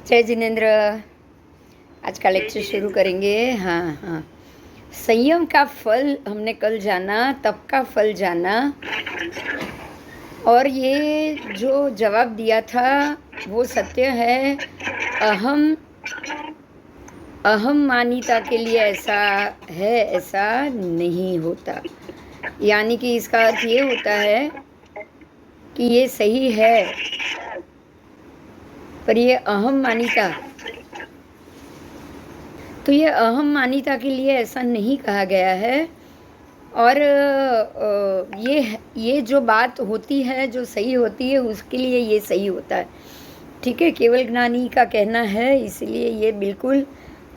जय जिनेन्द्र। आज का लेक्चर शुरू करेंगे। हाँ हाँ, संयम का फल हमने कल जाना, तप का फल जाना, और ये जो जवाब दिया था वो सत्य है। अहम अहम मानिता के लिए ऐसा है, ऐसा नहीं होता। यानी कि इसका अर्थ ये होता है कि ये सही है, पर ये अहम मानिता, तो ये अहम मानिता के लिए ऐसा नहीं कहा गया है। और ये जो बात होती है, जो सही होती है, उसके लिए ये सही होता है। ठीक है, केवल ज्ञानी का कहना है, इसलिए ये बिल्कुल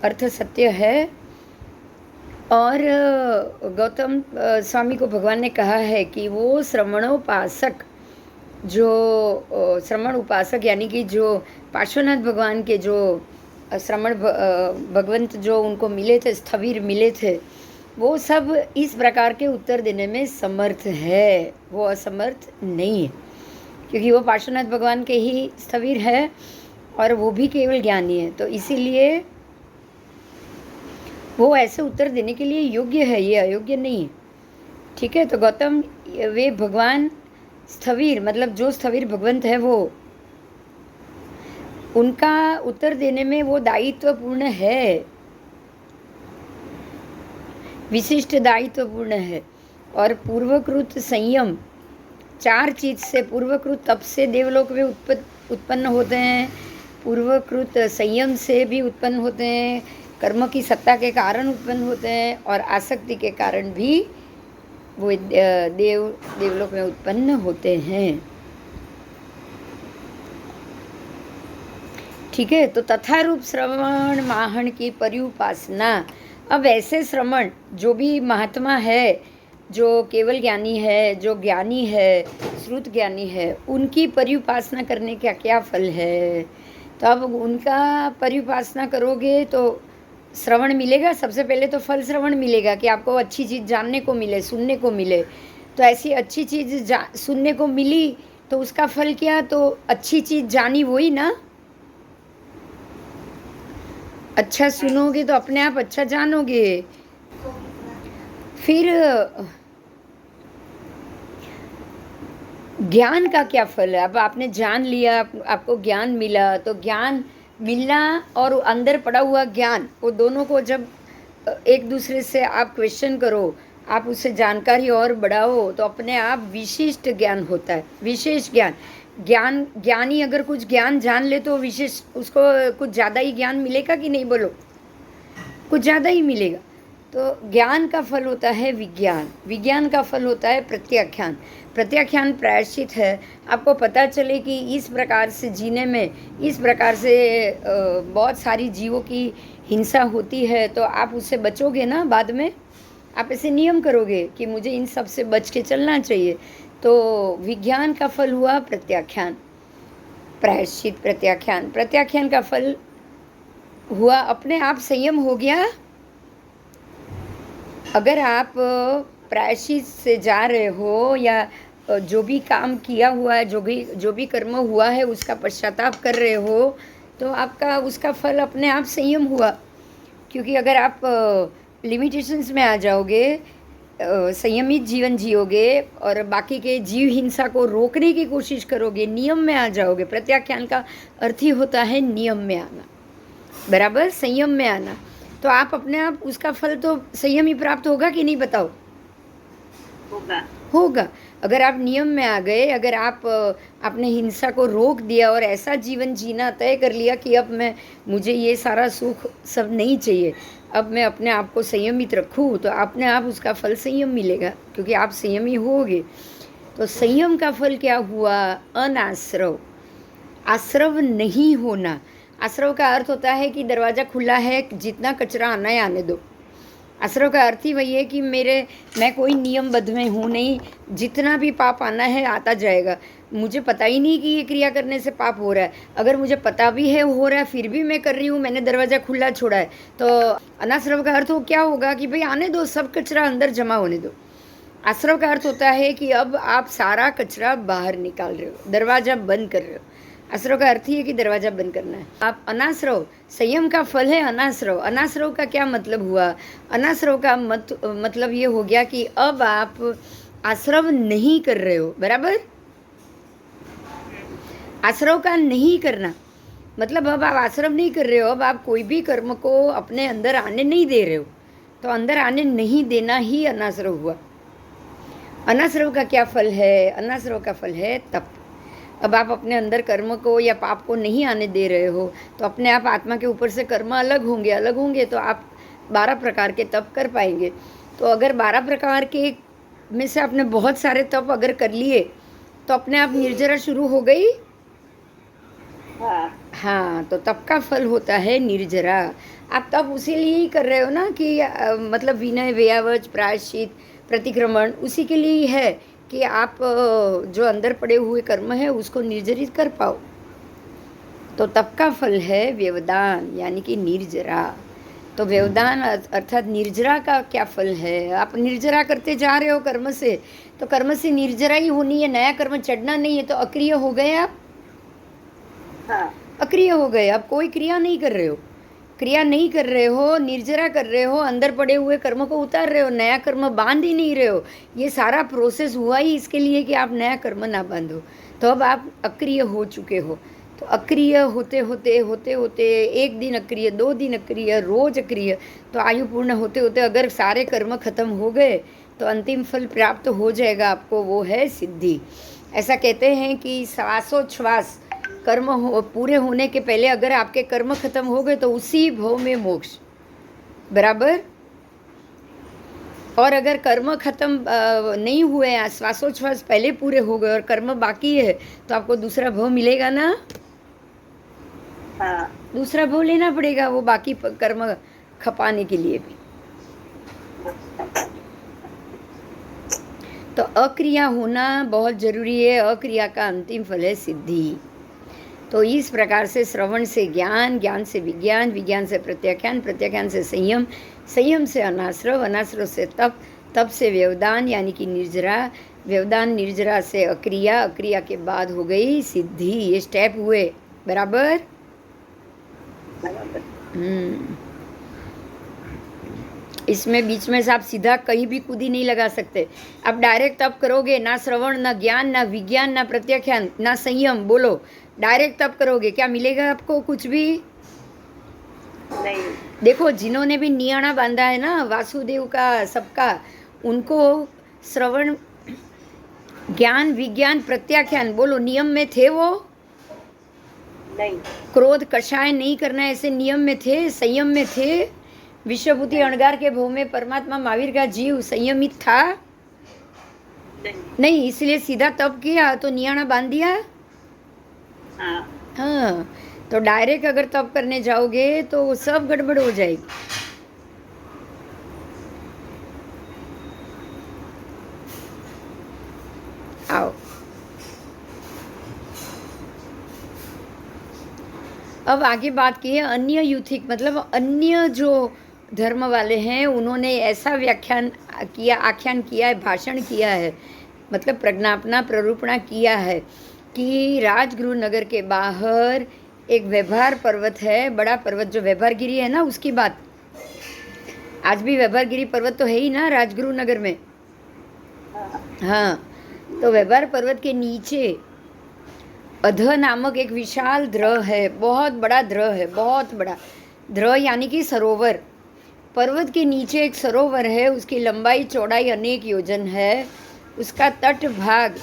अर्थ सत्य है। और गौतम स्वामी को भगवान ने कहा है कि वो श्रवणोपासक, जो श्रवण उपासक यानी कि जो पार्श्वनाथ भगवान के जो श्रवण भगवंत जो उनको मिले थे, स्थविर मिले थे, वो सब इस प्रकार के उत्तर देने में समर्थ है, वो असमर्थ नहीं है, क्योंकि वो पार्श्वनाथ भगवान के ही स्थविर है और वो भी केवल ज्ञानी है, तो इसीलिए वो ऐसे उत्तर देने के लिए योग्य है, ये अयोग्य नहीं है। ठीक है, तो गौतम वे भगवान स्थविर, मतलब जो स्थविर भगवंत है, वो उनका उत्तर देने में वो दायित्वपूर्ण है, विशिष्ट दायित्वपूर्ण है। और पूर्वकृत संयम, 4 चीज से, पूर्वकृत तप से देवलोक में उत्पन्न होते हैं, पूर्वकृत संयम से भी उत्पन्न होते हैं, कर्म की सत्ता के कारण उत्पन्न होते हैं, और आसक्ति के कारण भी वो देवलोक में उत्पन्न होते हैं। ठीक है, तो तथा रूप श्रवण माहन की पर्युपासना। अब ऐसे श्रवण, जो भी महात्मा है, जो केवल ज्ञानी है, जो ज्ञानी है, श्रुत ज्ञानी है, उनकी पर्युपासना करने का क्या फल है? तो अब उनका पर्युपासना करोगे तो श्रवण मिलेगा। सबसे पहले तो फल श्रवण मिलेगा कि आपको अच्छी चीज़ जानने को मिले, सुनने को मिले। तो ऐसी अच्छी चीज़ सुनने को मिली तो उसका फल क्या? तो अच्छी चीज़ जानी वही ना। अच्छा सुनोगे तो अपने आप अच्छा जानोगे। फिर ज्ञान का क्या फल है? अब आपने जान लिया, आपको ज्ञान मिला, तो ज्ञान मिलना और अंदर पड़ा हुआ ज्ञान, वो दोनों को जब एक दूसरे से आप क्वेश्चन करो, आप उससे जानकारी और बढ़ाओ, तो अपने आप विशिष्ट ज्ञान होता है, विशेष ज्ञान। ज्ञानी अगर कुछ ज्ञान जान ले तो विशेष, उसको कुछ ज़्यादा ही ज्ञान मिलेगा कि नहीं? बोलो, कुछ ज़्यादा ही मिलेगा। तो ज्ञान का फल होता है विज्ञान, विज्ञान का फल होता है प्रत्याख्यान। प्रत्याख्यान प्रायश्चित है। आपको पता चले कि इस प्रकार से जीने में, इस प्रकार से बहुत सारी जीवों की हिंसा होती है, तो आप उससे बचोगे ना। बाद में आप ऐसे नियम करोगे कि मुझे इन सब से बच के चलना चाहिए। तो विज्ञान का फल हुआ प्रत्याख्यान, प्रायश्चित प्रत्याख्यान। प्रत्याख्यान का फल हुआ अपने आप संयम हो गया। अगर आप प्रायश्चित से जा रहे हो, या जो भी काम किया हुआ है, जो भी कर्म हुआ है, उसका पश्चाताप कर रहे हो, तो आपका उसका फल अपने आप संयम हुआ। क्योंकि अगर आप लिमिटेशंस में आ जाओगे, संयमित जीवन जियोगे और बाकी के जीव हिंसा को रोकने की कोशिश करोगे, नियम में आ जाओगे। प्रत्याख्यान का अर्थ ही होता है नियम में आना, बराबर, संयम में आना। तो आप अपने आप उसका फल तो संयम ही प्राप्त होगा कि नहीं? बताओ। होगा। अगर आप नियम में आ गए, अगर आपने हिंसा को रोक दिया और ऐसा जीवन जीना तय कर लिया कि अब मुझे ये सारा सुख सब नहीं चाहिए, अब मैं अपने आप को संयमित रखूँ, तो अपने आप उसका फल संयम मिलेगा, क्योंकि आप संयमी होगे। तो संयम का फल क्या हुआ? अनाश्रव, आश्रव नहीं होना। आश्रव का अर्थ होता है कि दरवाज़ा खुला है, जितना कचरा आना है आने दो। आश्रव का अर्थ ही वही है कि मैं कोई नियमबद्ध में हूँ नहीं, जितना भी पाप आना है आता जाएगा। मुझे पता ही नहीं कि ये क्रिया करने से पाप हो रहा है। अगर मुझे पता भी है हो रहा है, फिर भी मैं कर रही हूँ, मैंने दरवाज़ा खुला छोड़ा है। तो अनाश्रव का अर्थ क्या होगा कि भाई आने दो, सब कचरा अंदर जमा होने दो। आश्रव का अर्थ होता है कि अब आप सारा कचरा बाहर निकाल रहे हो, दरवाज़ा बंद कर रहे हो। आश्रव का अर्थ ही है कि दरवाजा बंद करना है। आप अनाश्रव, संयम का फल है अनाश्रव। अनाश्रव का क्या मतलब हुआ? अनाश्रव का मतलब ये हो गया कि अब आप आश्रव नहीं कर रहे हो, बराबर। आश्रव का नहीं करना मतलब अब आप आश्रव नहीं कर रहे हो, अब आप कोई भी कर्म को अपने अंदर आने नहीं दे रहे हो। तो अंदर आने नहीं देना ही अनाश्रव हुआ। अनाश्रव का क्या फल है? अनाश्रव का फल है तप। अब आप अपने अंदर कर्म को या पाप को नहीं आने दे रहे हो, तो अपने आप आत्मा के ऊपर से कर्म अलग होंगे तो आप 12 प्रकार के तप कर पाएंगे। तो अगर 12 प्रकार के में से आपने बहुत सारे तप अगर कर लिए तो अपने आप निर्जरा शुरू हो गई। हाँ, तो तप का फल होता है निर्जरा। आप तप उसी लिए ही कर रहे हो ना कि मतलब विनय, व्यावच, प्रायश्चित, प्रतिक्रमण उसी के लिए ही है कि आप जो अंदर पड़े हुए कर्म है उसको निर्जरित कर पाओ। तो तप का फल है व्यवदान यानी कि निर्जरा। तो व्यवदान अर्थात निर्जरा का क्या फल है? आप निर्जरा करते जा रहे हो कर्म से, तो कर्म से निर्जरा ही होनी है, नया कर्म चढ़ना नहीं है। तो अक्रिय हो गए आप। हाँ, अक्रिय हो गए, आप कोई क्रिया नहीं कर रहे हो, क्रिया नहीं कर रहे हो, निर्जरा कर रहे हो, अंदर पड़े हुए कर्म को उतार रहे हो, नया कर्म बांध ही नहीं रहे हो। ये सारा प्रोसेस हुआ ही इसके लिए कि आप नया कर्म ना बांधो। तो अब आप अक्रिय हो चुके हो। तो अक्रिय होते होते होते होते एक दिन अक्रिय, 2 दिन अक्रिय, रोज अक्रिय, तो आयु पूर्ण होते होते अगर सारे कर्म खत्म हो गए तो अंतिम फल प्राप्त हो जाएगा आपको, वो है सिद्धि। ऐसा कहते हैं कि श्वासोच्छ्वास कर्म पूरे होने के पहले अगर आपके कर्म खत्म हो गए तो उसी भव में मोक्ष, बराबर। और अगर कर्म खत्म नहीं हुए, श्वासोच्छ्वास पहले पूरे हो गए और कर्म बाकी है, तो आपको दूसरा भव मिलेगा ना। हाँ, दूसरा भव लेना पड़ेगा वो बाकी कर्म खपाने के लिए भी। तो अक्रिया होना बहुत जरूरी है। अक्रिया का अंतिम फल है सिद्धि। तो इस प्रकार से श्रवण से ज्ञान, ज्ञान से विज्ञान, विज्ञान से प्रत्याख्यान, प्रत्याख्यान से संयम, संयम से अनाश्रव, अनाश्रव से तप, तप से व्यवदान यानी कि निर्जरा, व्यवदान निर्जरा से अक्रिया, अक्रिया के बाद हो गई सिद्धि। ये स्टेप हुए, बराबर। इसमें बीच में से आप सीधा कहीं भी कूदी नहीं लगा सकते। आप डायरेक्ट तप करोगे, ना श्रवण, ना ज्ञान, ना विज्ञान, ना प्रत्याख्यान, ना संयम, बोलो डायरेक्ट तप करोगे, क्या मिलेगा आपको? कुछ भी नहीं। देखो जिन्होंने भी नियाणा बांधा है ना वासुदेव का, सबका, उनको श्रवण, ज्ञान, विज्ञान, प्रत्याख्यान, बोलो नियम में थे वो? नहीं। क्रोध कषाय नहीं करना ऐसे नियम में थे, संयम में थे। विश्वभूति अणगार के भव में परमात्मा महावीर का जीव संयमित था? नहीं, इसलिए सीधा तप किया तो नियाणा बांध दिया। हाँ, तो डायरेक्ट अगर तप करने जाओगे तो सब गड़बड़ हो जाएगी। आओ, अब आगे बात की है अन्य यूथिक, मतलब अन्य जो धर्म वाले हैं उन्होंने ऐसा व्याख्यान किया, आख्यान किया है, भाषण किया है, मतलब प्रज्ञापना, प्ररूपणा किया है कि राजगुरु नगर के बाहर एक व्यवहार पर्वत है, बड़ा पर्वत जो व्यवहार गिरी है ना, उसकी बात। आज भी व्यवहार गिरी पर्वत तो है ही ना राजगुरु नगर में। हाँ, तो व्यवहार पर्वत के नीचे अध नामक एक विशाल द्रह है, बहुत बड़ा द्रह है, बहुत बड़ा द्रह यानी कि सरोवर। पर्वत के नीचे एक सरोवर है, उसकी लंबाई चौड़ाई अनेक योजन है। उसका तट भाग,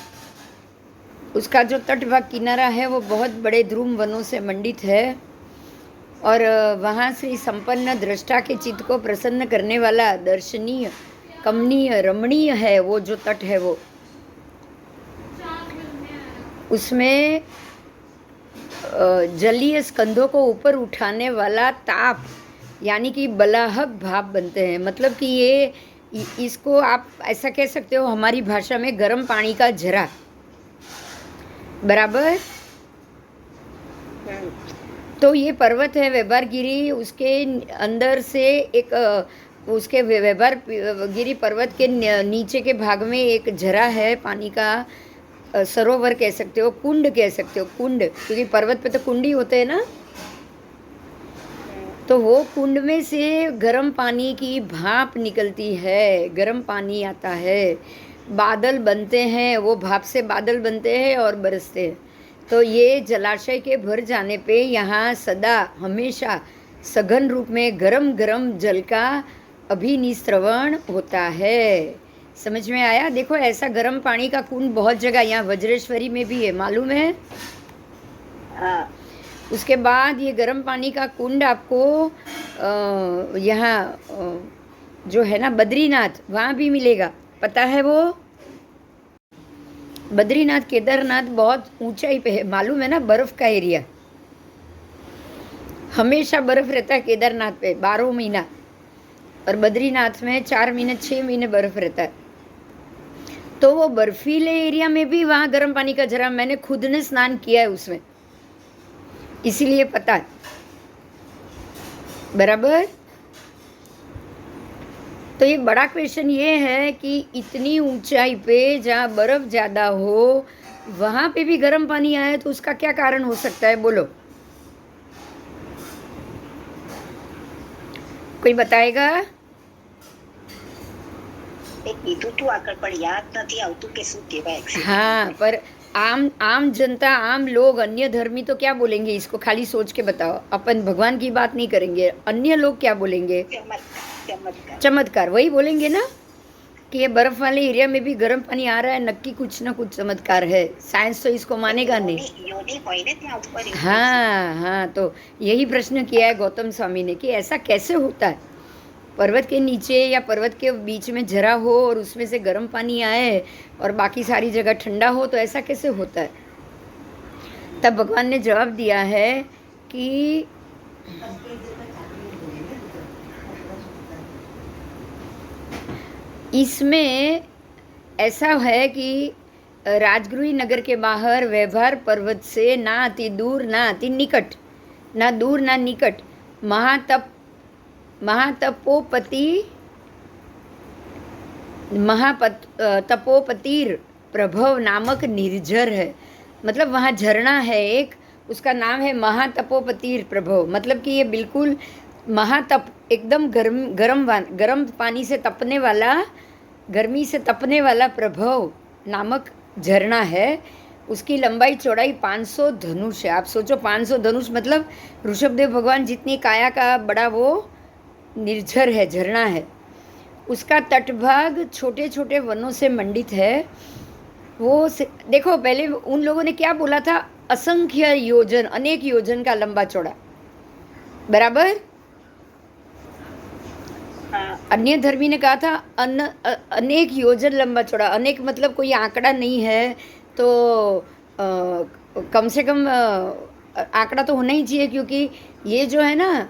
उसका जो तट भाग किनारा है वो बहुत बड़े ध्रुम वनों से मंडित है। और वहाँ श्री संपन्न दृष्टा के चित्त को प्रसन्न करने वाला दर्शनीय, कमनीय, रमणीय है वो जो तट है वो। उसमें जलीय स्कंधों को ऊपर उठाने वाला ताप यानी कि बलाहक भाप बनते हैं। मतलब कि ये, इसको आप ऐसा कह सकते हो हमारी भाषा में गर्म पानी का झरा, बराबर। तो ये पर्वत है व्यवहार गिरी, उसके अंदर से एक उसके व्यवहार गिरी पर्वत के नीचे के भाग में एक झरा है पानी का, सरोवर कह सकते हो, कुंड कह सकते हो, कुंड, क्योंकि पर्वत पे तो कुंड ही होते हैं ना। तो वो कुंड में से गर्म पानी की भाप निकलती है, गर्म पानी आता है, बादल बनते हैं, वो भाप से बादल बनते हैं और बरसते हैं। तो ये जलाशय के भर जाने पे यहाँ सदा हमेशा सघन रूप में गरम गरम जल का अभिनिस्रवण होता है। समझ में आया? देखो ऐसा गर्म पानी का कुंड बहुत जगह, यहाँ वज्रेश्वरी में भी है, मालूम है? हाँ। उसके बाद ये गर्म पानी का कुंड आपको यहाँ जो है ना बद्रीनाथ, वहाँ भी मिलेगा, पता है वो? बद्रीनाथ केदारनाथ बहुत ऊंचाई पे है, मालूम है ना? बर्फ का एरिया, हमेशा बर्फ रहता है केदारनाथ पे 12 महीना, और बद्रीनाथ में 4 महीने 6 महीने बर्फ रहता है। तो वो बर्फीले एरिया में भी वहाँ गर्म पानी का झरना, मैंने खुद ने स्नान किया है उसमें, इसीलिए पता है। बराबर? तो ये बड़ा क्वेश्चन ये है कि इतनी ऊंचाई पे जहाँ बर्फ ज़्यादा हो वहाँ पे भी गर्म पानी आए तो उसका क्या कारण हो सकता है, बोलो? कोई बताएगा? કીધું તું આગળ પણ યાદ નથી આવતું કે શું કહેવાય exactly. हाँ, पर आम जनता, आम लोग, अन्य धर्मी तो क्या बोलेंगे इसको? खाली सोच के बताओ, अपन भगवान की बात नहीं करेंगे, अन्य लोग क्या बोलेंगे? ચમત્કાર. चमत्कार, वही बोलेंगे ना कि ये बर्फ वाले एरिया में भी गर्म पानी आ रहा है, नक्की कुछ ना कुछ चमत्कार है। साइंस तो इसको मानेगा नहीं। યોની હોય ને ત્યાં ઉપર એવું. हाँ हाँ, तो यही प्रश्न किया है गौतम स्वामी ने कि ऐसा कैसे होता है, पर्वत के नीचे या पर्वत के बीच में झरा हो और उसमें से गर्म पानी आए और बाकी सारी जगह ठंडा हो, तो ऐसा कैसे होता है? तब भगवान ने जवाब दिया है कि इसमें ऐसा है कि राजगृही नगर के बाहर व्यवहार पर्वत से ना अति दूर ना अति निकट, ना दूर ना निकट, तपोपतिर प्रभव नामक निर्झर है। मतलब वहाँ झरना है एक, उसका नाम है महातपोपतिर प्रभव। मतलब कि ये बिल्कुल महातप, एकदम गर्म पानी से तपने वाला, गर्मी से तपने वाला प्रभव नामक झरना है। उसकी लंबाई चौड़ाई 500 धनुष है। आप सोचो 500 धनुष मतलब ऋषभदेव भगवान जितनी काया का बड़ा वो निर्झर है, झरना है। उसका तटभाग छोटे छोटे वनों से मंडित है। वो देखो पहले उन लोगों ने क्या बोला था, असंख्य योजन, अनेक योजन का लंबा चौड़ा, बराबर। अन्य धर्मी ने कहा था अनेक योजन लंबा चौड़ा। अनेक मतलब कोई आंकड़ा नहीं है, तो कम से कम आंकड़ा तो होना ही चाहिए, क्योंकि ये जो है ना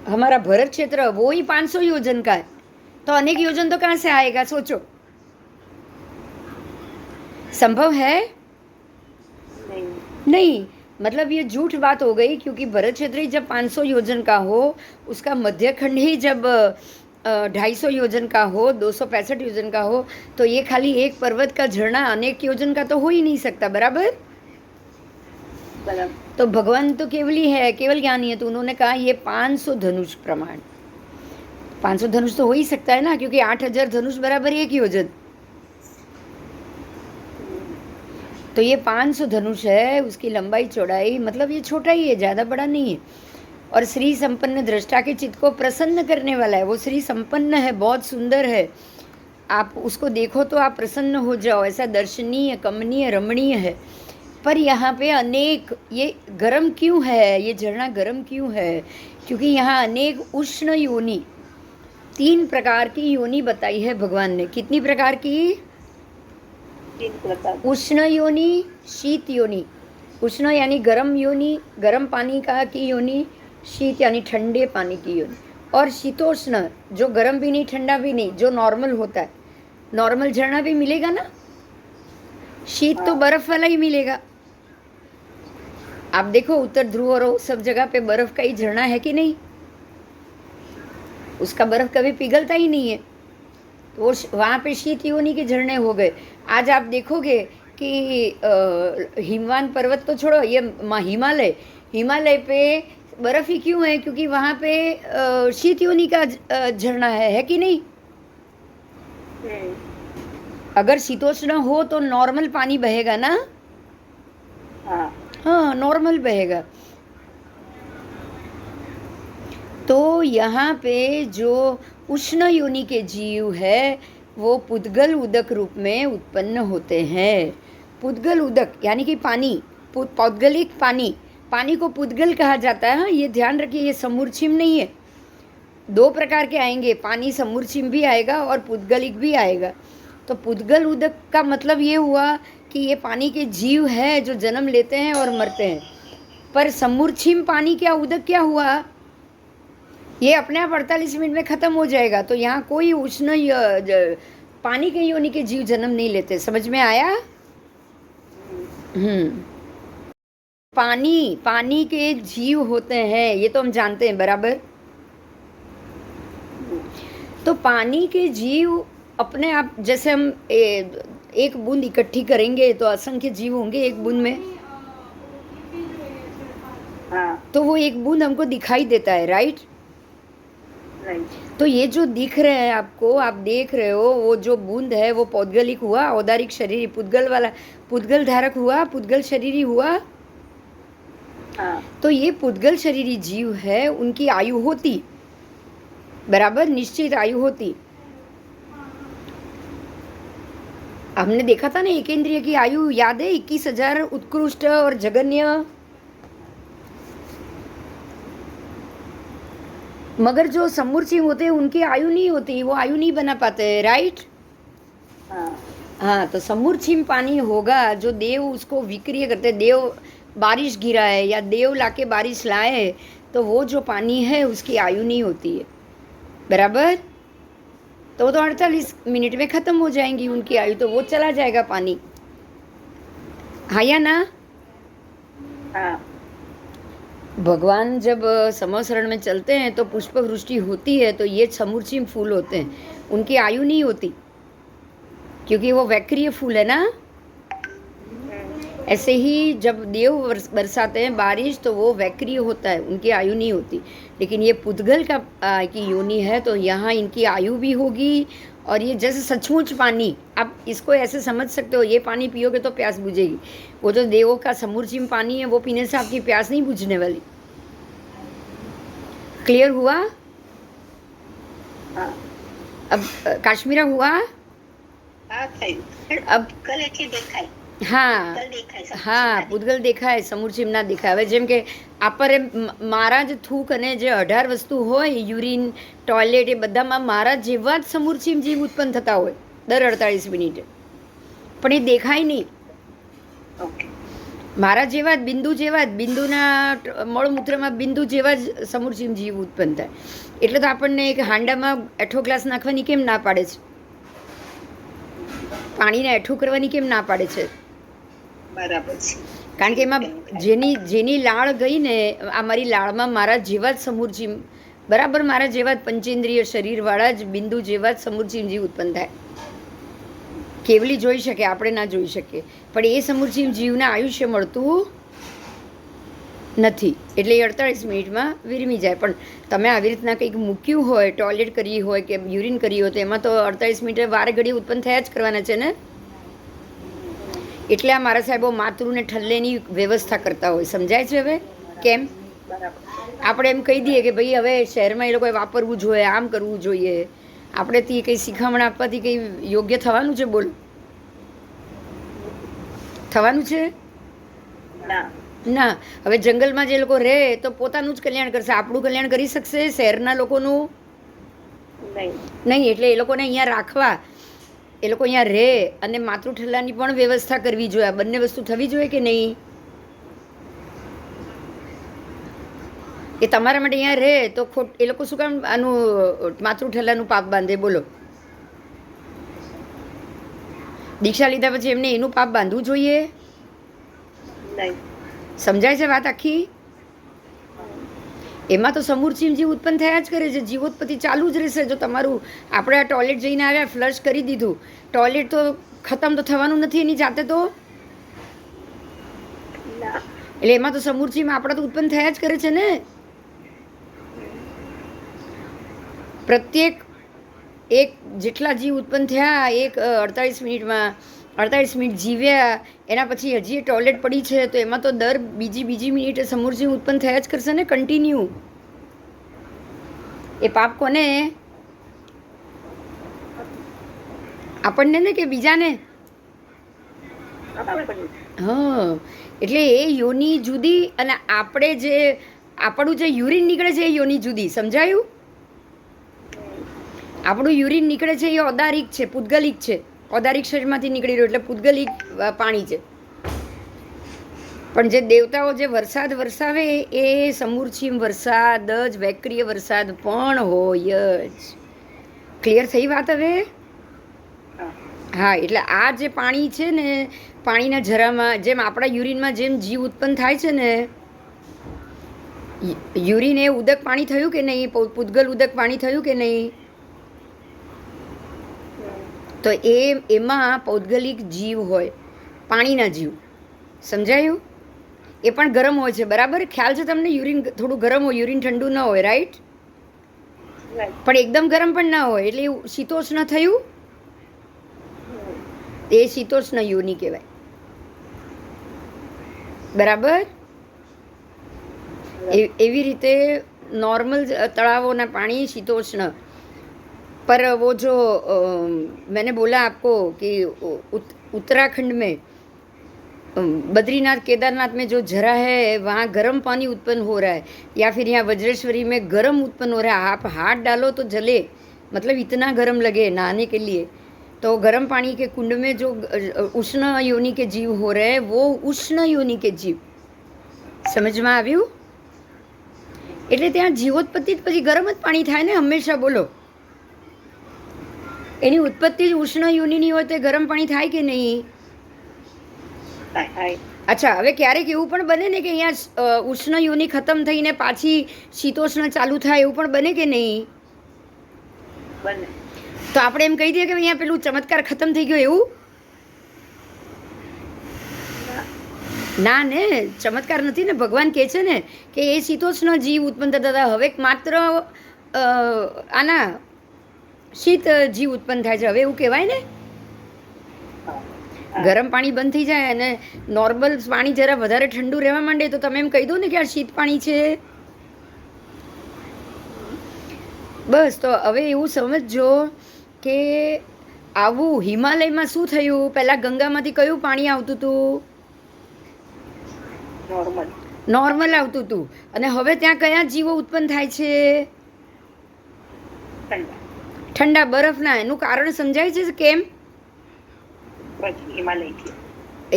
हमारा भरत क्षेत्र वो ही 500 योजन का है, तो अनेक योजन तो कहाँ से आएगा, सोचो। संभव है? नहीं। मतलब ये झूठ बात हो गई, क्योंकि भरत क्षेत्र ही जब 500 योजन का हो, उसका मध्य खंड ही जब 250 योजन का हो, 265 योजन का हो, तो ये खाली एक पर्वत का झरना अनेक योजन का तो हो ही नहीं सकता, बराबर। तो भगवान तो केवल ही है, केवल ज्ञानी है, तो उन्होंने कहा ये 500 धनुष प्रमाण, 500 धनुष तो हो ही सकता है ना, क्योंकि 8000 धनुष बराबर एक योजन। तो ये 500 धनुष है, उसकी लंबाई चौड़ाई, मतलब ये छोटा ही है, ज़्यादा बड़ा नहीं है। और श्री संपन्न दृष्टा के चित्त को प्रसन्न करने वाला है। वो श्री संपन्न है, बहुत सुंदर है, आप उसको देखो तो आप प्रसन्न हो जाओ, ऐसा दर्शनीय, कमनीय, रमणीय है। पर यहाँ पे अनेक, ये गर्म क्यों है, ये झरना गर्म क्यों है? क्योंकि यहाँ अनेक उष्ण योनि, 3 प्रकार की योनि बताई है भगवान ने। कितनी प्रकार की? उष्ण योनि, शीत योनि। उष्ण यानी गर्म योनि, गर्म पानी का की योनि, शीत यानी ठंडे पानी की योनि, और शीतोष्ण जो गर्म भी नहीं ठंडा भी नहीं, जो नॉर्मल होता है। नॉर्मल झरना भी मिलेगा ना, शीत तो बर्फ वाला ही मिलेगा। आप देखो उत्तर ध्रुव और सब जगह पे बर्फ का ही झरना है कि नहीं, उसका बर्फ कभी पिघलता ही नहीं है, तो वहाँ पे शीत योनि के झरने हो गए। आज आप देखोगे कि हिमवान पर्वत तो छोड़ो, ये हिमालय, हिमालय पे बर्फ ही क्यों है? क्योंकि वहाँ पे शीत योनि का झरना है कि नहीं? हम्म, अगर शीतोष्ण हो तो नॉर्मल पानी बहेगा ना? हाँ हाँ, नॉर्मल बहेगा। तो यहाँ पे जो उष्ण योनि के जीव है वो पुद्गल उदक रूप में उत्पन्न होते हैं। पुद्गल उदक यानी कि पानी, पौद्गलिक पानी, पानी को पुद्गल कहा जाता है। हाँ, ये ध्यान रखिए, ये समूर्छिम नहीं है। दो प्रकार के आएंगे, पानी समूर्छिम भी आएगा और पुद्गलिक भी आएगा। तो पुद्गल उदक का मतलब ये हुआ कि ये पानी के जीव है जो जन्म लेते हैं और मरते हैं। पर समूर्छिम पानी क्या, उदक क्या हुआ? ये अपने आप 48 मिनट में खत्म हो जाएगा। तो यहाँ कोई उष्ण पानी के योनि के जीव जन्म नहीं लेते। समझ में आया? पानी के जीव होते हैं, ये तो हम जानते हैं बराबर। तो पानी के जीव अपने आप, जैसे हम एक बूंद इकट्ठी करेंगे तो असंख्य जीव होंगे एक बूंद में। हाँ तो वो एक बूंद हमको दिखाई देता है, राइट? राइट। तो ये जो दिख रहे हैं आपको, आप देख रहे हो, वो जो बूंद है वो पौद्गलिक हुआ, औदारिक शरीरी, पुद्गल वाला, पुद्गल धारक हुआ, पुद्गल शरीरी हुआ। हाँ तो ये पुद्गल शरीरी जीव है, उनकी आयु होती, बराबर निश्चित आयु होती। हमने देखा था ना एकेंद्रिय की आयु, याद है? 21,000 उत्कृष्ट और जगन्य। मगर जो समूर्छिम होते हैं उनकी आयु नहीं होती, वो आयु नहीं बना पाते, राइट? हाँ हाँ, तो समूर्छिम पानी होगा जो देव उसको विक्रिय करते, देव बारिश गिराए या देव लाके बारिश लाए, तो वो जो पानी है उसकी आयु नहीं होती है, बराबर? तो वो तो 48 मिनट में ख़त्म हो जाएंगी उनकी आयु, तो वो चला जाएगा पानी। हाँ या ना? हाँ भगवान जब समवसरण में चलते हैं तो पुष्प वृष्टि होती है, तो ये समूर्छिम फूल होते हैं, उनकी आयु नहीं होती, क्योंकि वो वैक्रिय फूल है ना। ऐसे ही जब देव बरसाते हैं बारिश, तो वो वैक्रिय होता है, उनकी आयु नहीं होती। लेकिन ये पुद्गल की योनि है, तो यहाँ इनकी आयु भी होगी। और ये जैसे सचमुच पानी, आप इसको ऐसे समझ सकते हो, ये पानी पियोगे तो प्यास बुझेगी। वो जो देवों का समूर्छिम पानी है वो पीने से आपकी प्यास नहीं बुझने वाली। क्लियर हुआ? हाँ अब काश्मीरा हुआ? हाँ थયું। अब કલ એટલે દેખાય, હા કલ દેખાય સમૂર્છિમ હા, પાણી। પૂતગલ દેખાય, સમૂર્છિમ ના દેખાય। હવે જેમ કે આપણે મારા જ થૂક અને જે 18 વસ્તુ હોય, યુરિન, ટોયલેટ, એ બધામાં મારા જેવા જ સમૂર્છિમ જીવ ઉત્પન્ન થતા હોય દર 48 મિનિટે, પણ એ દેખાય નહીં। ઓકે મારા જેવા જ, બિંદુ જેવા જ, બિંદુના મળમૂત્રમાં બિંદુ જેવા જ સમૂર્છિમ જીવ ઉત્પન્ન થાય। એટલે તો આપણને એક હાંડામાં એઠો ગ્લાસ નાખવાની કેમ ના પાડે છે? પાણીને એઠું કરવાની કેમ ના પાડે છે? બરાબર છે। કારણ કે એમાં જેની લાળ ગઈ ને, આ મારી લાળમાં મારા જેવા જ સમૂર્છિમ, બરાબર મારા જેવા જ પંચેન્દ્રિય શરીરવાળા જ બિંદુ જેવા જ સમૂર્છિમ જીવ ઉત્પન્ન થાય। કેવલી જોઈ શકે, આપણે ના જોઈ શકીએ, પણ એ સમૂર્છિમ જીવને આયુષ્ય મળતું નથી, એટલે એ 48 મિનિટમાં વિરમી જાય। પણ તમે આવી રીતના કંઈક મૂક્યું હોય, ટોયલેટ કરી હોય કે યુરિન કરી હોય, તો એમાં તો 48 મિનિટે વારે ઘડી ઉત્પન્ન થયા જ કરવાના છે ને। એટલે આ મારા સાહેબો માતૃને ઠલ્લેની વ્યવસ્થા કરતા હોય, સમજાય છે હવે કેમ? બરાબર। આપણે એમ કહી દઈએ કે ભાઈ હવે શહેરમાં એ લોકોએ વાપરવું જોઈએ, આમ કરવું જોઈએ, આપણેથી કંઈ શિખામણ આપવાથી કંઈ યોગ્ય થવાનું છે? બોલો, થવાનું છે? ના ના। હવે જંગલમાં જે લોકો રહે તો પોતાનું જ કલ્યાણ કરશે, આપણું કલ્યાણ કરી શકશે શહેરના લોકોનું નહીં। નહીં। એટલે એ લોકોને અહીંયા રાખવા, એ લોકો અહીંયા રહે અને માતૃ ઠલ્લાની પણ વ્યવસ્થા કરવી જોઈએ। આ બંને વસ્તુ થવી જોઈએ કે નહીં? એ તમારા માટે અહીંયા રહે તો એ લોકો શું કામ આનું માતૃ ઠલ્લાનું પાપ બાંધે? બોલો, દીક્ષા લીધા પછી એમને એનું પાપ બાંધવું જોઈએ? નહીં। સમજાય છે વાત આખી? એમાં તો સમૂર્છિમ જીવ ઉત્પન્ન થયા જ કરે છે, જીવોત્પત્તિ ચાલુ જ રહેશે। જો તમારું, આપણે આ ટોયલેટ જઈને આવ્યા, ફ્લશ કરી દીધું, ટોયલેટ તો ખતમ તો થવાનું નથી એની જાતે, તો એટલે એમાં તો સમૂર્ચિમાં આપણા તો ઉત્પન્ન થયા જ કરે છે ને. પ્રત્યેક એક જેટલા જીવ ઉત્પન્ન થયા એક 48 મિનિટમાં 48 મિનિટ જીવ્યા એના પછી હજી ટોયલેટ પડી છે તો એમાં તો દર બીજી મિનિટે સમૂર્ચિ ઉત્પન્ન થયા જ કરશે ને કન્ટિન્યુ. એ પાપ કોને? આપણને ને કે બીજાને? હા, એટલે એ યોની જુદી અને આપણે જે આપણું જે યુરિન નીકળે છે એ યોની જુદી. સમજાયું? આપણું યુરિન નીકળે છે એ ઔદારિક છે, પૂદગલિક છે. ઔદારિક શરીરમાંથી નીકળી રહ્યું એટલે પૂદગલિક પાણી છે. પણ જે દેવતાઓ જે વરસાદ વરસાવે એ સમૂર્છિમ વરસાદ જ વૈક્રિય વરસાદ પણ હોય જ. ક્લિયર થઈ વાત હવે? હા, એટલે આ જે પાણી છે ને પાણીના જરામાં જેમ આપણા યુરિનમાં જેમ જીવ ઉત્પન્ન થાય છે ને, યુરિન એ ઉદક પાણી થયું કે નહીં? પૂદગલ ઉદક પાણી થયું કે નહીં? તો એમાં પૌદ્ગલિક જીવ હોય, પાણીના જીવ. સમજાયું? એ પણ ગરમ હોય છે. બરાબર ખ્યાલ છે તમને? યુરિન થોડું ગરમ હોય, યુરિન ઠંડુ ન હોય, રાઈટ? પણ એકદમ ગરમ પણ ના હોય, એટલે શીતોષ્ણ થયું. એ શીતોષ્ણ યોની કહેવાય. બરાબર? એવી રીતે નોર્મલ તળાવોના પાણી શીतोष्ण. पर वो जो मैंने बोला आपको कि उत्तराखंड में बद्रीनाथ केदारनाथ में जो झरा है वहाँ गर्म पानी उत्पन्न हो रहा है, या फिर यहाँ वज्रेश्वरी में गर्म उत्पन्न हो रहा है. आप हाथ डालो तो जले, मतलब इतना गर्म लगे नहाने के लिए. तो गर्म पानी के कुंड में जो उष्ण योनि के जीव हो रहे हैं वो उष्ण योनि के जीव. સમજમાં આવ્યું? એટલે ત્યાં જીવોત્પત્તિ પછી ગરમ જ પાણી થાય ને હંમેશા. બોલો, એની ઉત્પત્તિ જ ઉષ્ણ યોનિની હોય તો ગરમ પાણી થાય કે નહીં? અચ્છા, હવે ક્યારેક એવું પણ બને ને કે અહીંયા ઉષ્ણ યોની ખતમ થઈને પાછી શીતોષ્ણ ચાલુ થાય, એવું પણ બને કે નહીં? બને. તો આપણે એમ કહી દઈએ કે અહીંયા પેલું ચમત્કાર ખતમ થઈ ગયો એવું? ના ને, ચમત્કાર નથી ને. ભગવાન કહે છે ને કે એ શીતોષ્ણ જીવ ઉત્પન્ન થતા હતા, હવે માત્ર આના શીત જીવ ઉત્પન્ન થાય છે. હવે એવું કહેવાય ને, ગરમ પાણી બંધ થઈ જાય અને નોર્મલ પાણી જરા વધારે ઠંડુ રહેવા માંડે તો તમે એમ કહી દો ને કે આ શીત પાણી છે. બસ, તો હવે એવું સમજજો કે આવું હિમાલયમાં શું થયું? પહેલાં ગંગામાંથી કયું પાણી આવતું હતું? નોર્મલ આવતું હતું. અને હવે ત્યાં કયા જીવો ઉત્પન્ન થાય છે? ઠંડા બરફના. એનું કારણ સમજાય છે કેમ?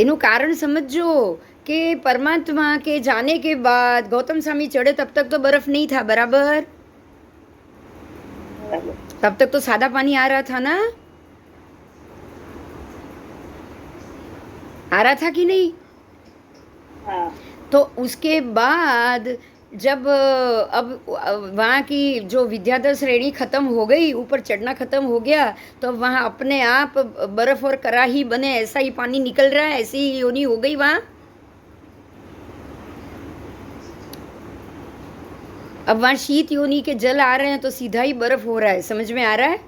એનું કારણ સમજો કે પરમાત્મા કે જાने के बाद गौतम स्वामी चढ़े तब तक तो बर्फ नहीं था. बराबर? तब तक तो सादा पानी आ रहा था ना? आ रहा था कि नहीं? तो उसके बाद जब अब वहाँ की जो विद्याधर श्रेणी ख़त्म हो गई, ऊपर चढ़ना ख़त्म हो गया, तो वहाँ अपने आप बर्फ़ और कराही बने, ऐसा ही पानी निकल रहा है, ऐसी ही योनि हो गई वहाँ. अब वहाँ शीत योनि के जल आ रहे हैं तो सीधा ही बर्फ़ हो रहा है. समझ में आ रहा है?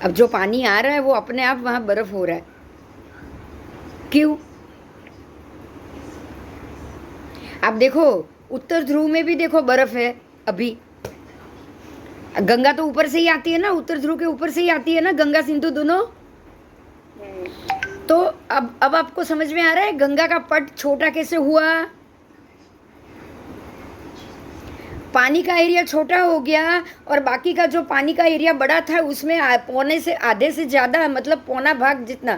अब जो पानी आ रहा है वो अपने आप वहाँ बर्फ़ हो रहा है. क्यों? आप देखो उत्तर ध्रुव में भी देखो बर्फ है अभी. गंगा तो ऊपर से ही आती है ना, उत्तर ध्रुव के ऊपर से ही आती है ना, गंगा सिंधु दोनों. तो अब आपको समझ में आ रहा है गंगा का पट छोटा कैसे हुआ? पानी का एरिया छोटा हो गया और बाकी का जो पानी का एरिया बड़ा था उसमें पौने से आधे से ज़्यादा, मतलब पौना भाग जितना,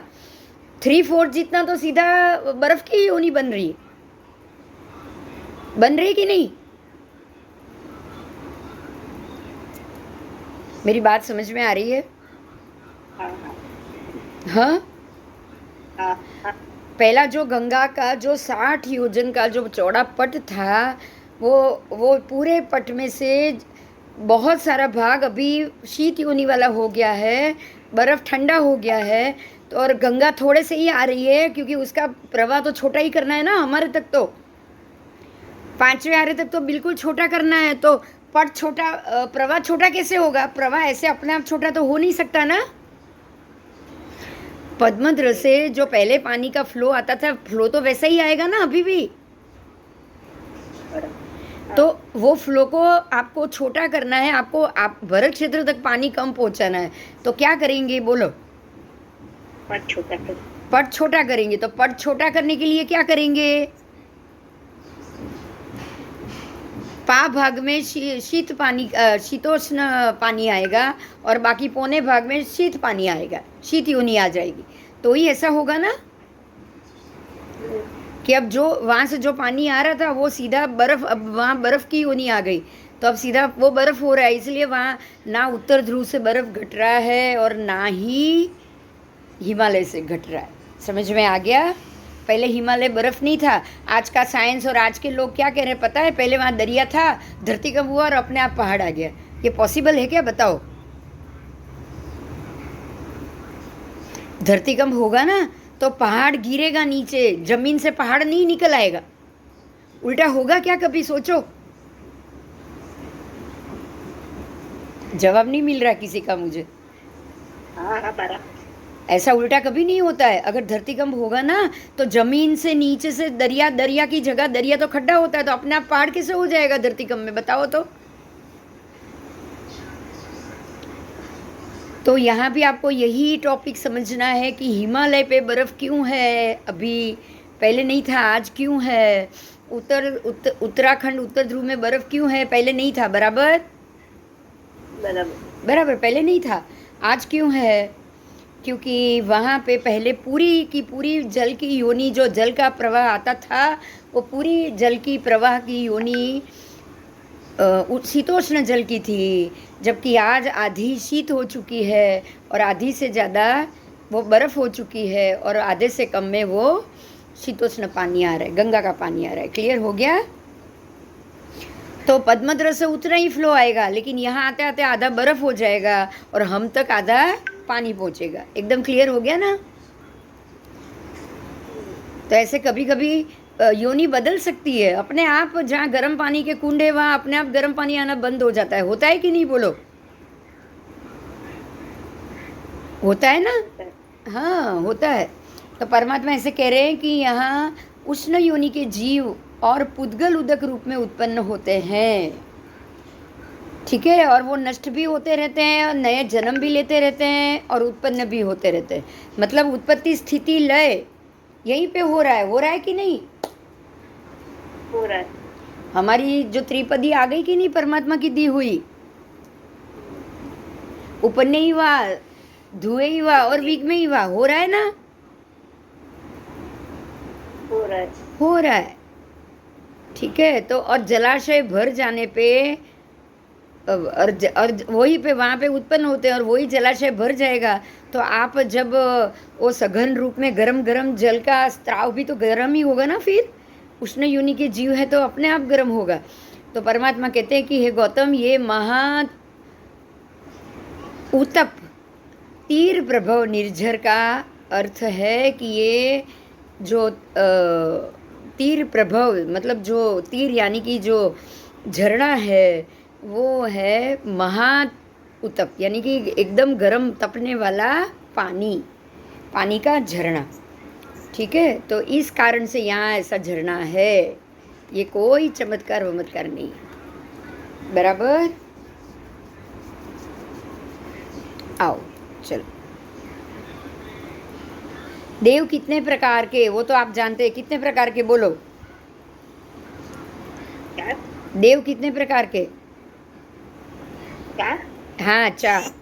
3/4 जितना तो सीधा बर्फ की योनि बन रही है. बन रही कि नहीं? मेरी बात समझ में आ रही है? हाँ. पहला जो गंगा का जो 60 योजन का जो चौड़ा पट था वो पूरे पट में से बहुत सारा भाग अभी शीत योनि वाला हो गया है, बर्फ़ ठंडा हो गया है. तो और गंगा थोड़े से ही आ रही है क्योंकि उसका प्रवाह तो छोटा ही करना है ना हमारे तक, तो 5वें आरे तक तो बिल्कुल छोटा करना है, तो पट छोटा प्रवाह छोटा कैसे होगा? प्रवाह ऐसे अपने आप छोटा तो हो नहीं सकता ना। पद्मद्र से जो पहले पानी का फ्लो आता था, फ्लो तो वैसा ही आएगा ना अभी भी। तो वो फ्लो को आपको छोटा करना है, आपको आप भरत क्षेत्र तक पानी कम पहुंचाना है, तो क्या करेंगे बोलो? पट छोटा कर। पट छोटा करेंगे। तो पट छोटा करने के लिए क्या करेंगे? पा भाग में शीत पानी शीतोष्ण पानी आएगा और बाकी पौने भाग में शीत पानी आएगा, शीत योनि आ जाएगी। तो ही ऐसा होगा ना कि अब जो वहाँ से जो पानी आ रहा था वो सीधा बर्फ, अब वहाँ बर्फ की योनि आ गई, तो अब सीधा वो बर्फ हो रहा है, इसलिए वहाँ ना उत्तर ध्रुव से बर्फ घट रहा है और ना ही हिमालय से घट रहा है। समझ में आ गया? पहले हिमालय बर्फ नहीं था। आज का साइंस और आज के लोग क्या कह रहे हैं पता है? पहले वहाँ दरिया था, धरतीकंप हुआ और अपने आप पहाड़ आ गया। ये पॉसिबल है क्या? बताओ। धरतीकंप होगा ना तो पहाड़ गिरेगा नीचे, जमीन से पहाड़ नहीं निकल आएगा। उल्टा होगा क्या? कभी सोचो। जवाब नहीं मिल रहा किसी का मुझे। हाँ हाँ बराबर। ऐसा उल्टा कभी नहीं होता है। अगर धरतीकंप होगा ना तो जमीन से नीचे से दरिया, दरिया की जगह दरिया तो खड्डा होता है, तो अपने आप पहाड़ कैसे हो जाएगा धरतीकंप में? बताओ तो यहाँ भी आपको यही टॉपिक समझना है कि हिमालय पे बर्फ क्यों है अभी, पहले नहीं था, आज क्यों है? उत्तराखंड उत्तर ध्रुव में बर्फ क्यों है? पहले नहीं था। बराबर बराबर बराबर, पहले नहीं था, आज क्यों है? क्योंकि वहाँ पे पहले पूरी की पूरी जल की योनि, जो जल का प्रवाह आता था वो पूरी जल की प्रवाह की योनि शीतोष्ण जल की थी, जबकि आज आधी शीत हो चुकी है और आधी से ज़्यादा वो बर्फ़ हो चुकी है और आधे से कम में वो शीतोष्ण पानी आ रहा है, गंगा का पानी आ रहा है। क्लियर हो गया? तो पद्मद्र से उतना ही फ्लो आएगा, लेकिन यहाँ आते आते आधा बर्फ़ हो जाएगा और हम तक आधा पानी पहुँचेगा। एकदम क्लियर हो गया ना? तो ऐसे कभी कभी योनि बदल सकती है अपने आप। जहाँ गर्म पानी के कुंड है वहाँ अपने आप गर्म पानी आना बंद हो जाता है। होता है कि नहीं? बोलो। होता है ना? हाँ होता है। तो परमात्मा ऐसे कह रहे हैं कि यहाँ उष्ण योनि के जीव और पुद्गल उदक रूप में उत्पन्न होते हैं, ठीक है? और वो नष्ट भी होते रहते हैं और नए जन्म भी लेते रहते हैं और उत्पन्न भी होते रहते हैं। मतलब उत्पत्ति स्थिति लय यहीं पे हो रहा है कि नहीं? हो रहा है। हमारी जो त्रिपदी आ गई कि नहीं परमात्मा की दी हुई, उपन्य ही हुआ, धुए ही हुआ और विग में ही हुआ, हो रहा है ना? हो रहा है, ठीक है? तो और जलाशय भर जाने पे और वही पे वहाँ पे उत्पन्न होते हैं और वही जलाशय भर जाएगा, तो आप जब वो सघन रूप में गरम गरम जल का स्त्राव भी तो गरम ही होगा ना। फिर उष्ण योनि के जीव है तो अपने आप गर्म होगा। तो परमात्मा कहते हैं कि हे गौतम, ये महा उत्तप तीर प्रभव निर्झर का अर्थ है कि ये जो तीर प्रभव मतलब जो तीर यानी कि जो झरना है वो है महा उत्तप, यानी कि एकदम गर्म तपने वाला पानी, पानी का झरना, ठीक है? तो इस कारण से यहाँ ऐसा झरना है, ये कोई चमत्कार वमत्कार नहीं। बराबर? आओ चलो। देव कितने प्रकार के, वो तो आप जानते हैं। कितने प्रकार के बोलो? क्या? देव कितने प्रकार के? क्या? हाँ 4।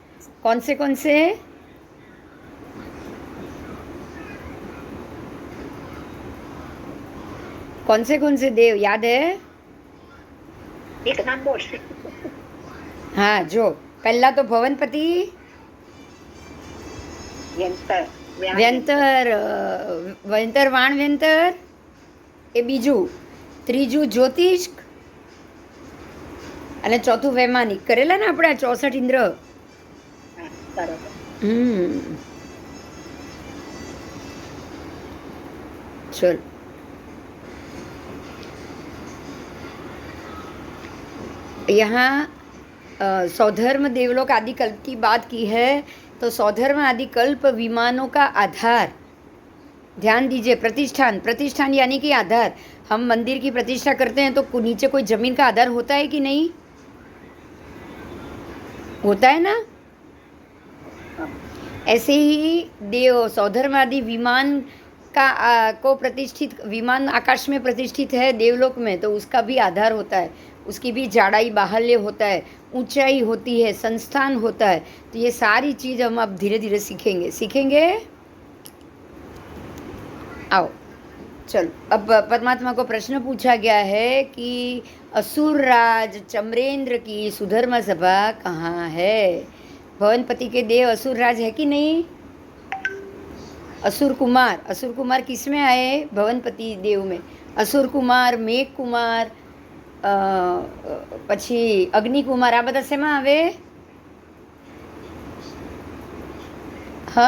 कौन से कौन से देव याद है? एक नाम बोल। हाँ जो पहला तो भवनपति, व्यंतर वाण व्यंतर એ બીજું, ત્રીજું જ્યોતિષ્ક અને ચોથું વૈમાનિક. કરેલા ને આપણે 64 ઇન્દ્ર. चल यहाँ सौधर्म देवलोक आदि कल्प की बात की है, तो सौधर्म आदि कल्प विमानों का आधार, ध्यान दीजिए, प्रतिष्ठान, प्रतिष्ठान यानी कि आधार। हम मंदिर की प्रतिष्ठा करते हैं तो नीचे कोई जमीन का आधार होता है कि नहीं? होता है ना? ऐसे ही देव सौधर्म आदि विमान का को प्रतिष्ठित, विमान आकाश में प्रतिष्ठित है देवलोक में, तो उसका भी आधार होता है, उसकी भी जाड़ाई बाहल्य होता है, ऊंचाई होती है, संस्थान होता है। तो ये सारी चीज़ हम अब धीरे धीरे सीखेंगे। आओ चलो, अब परमात्मा को प्रश्न पूछा गया है कि असुर राज चमरेंद्र की सुधर्मा सभा कहाँ है? भवनपति के देव असुर राज है कि नहीं? असुर कुमार किस में आए? भवनपति देव में। असुर कुमार, मेघ कुमार, પછી અગ્નિકુમાર, આ બધા શેમાં આવે? હા,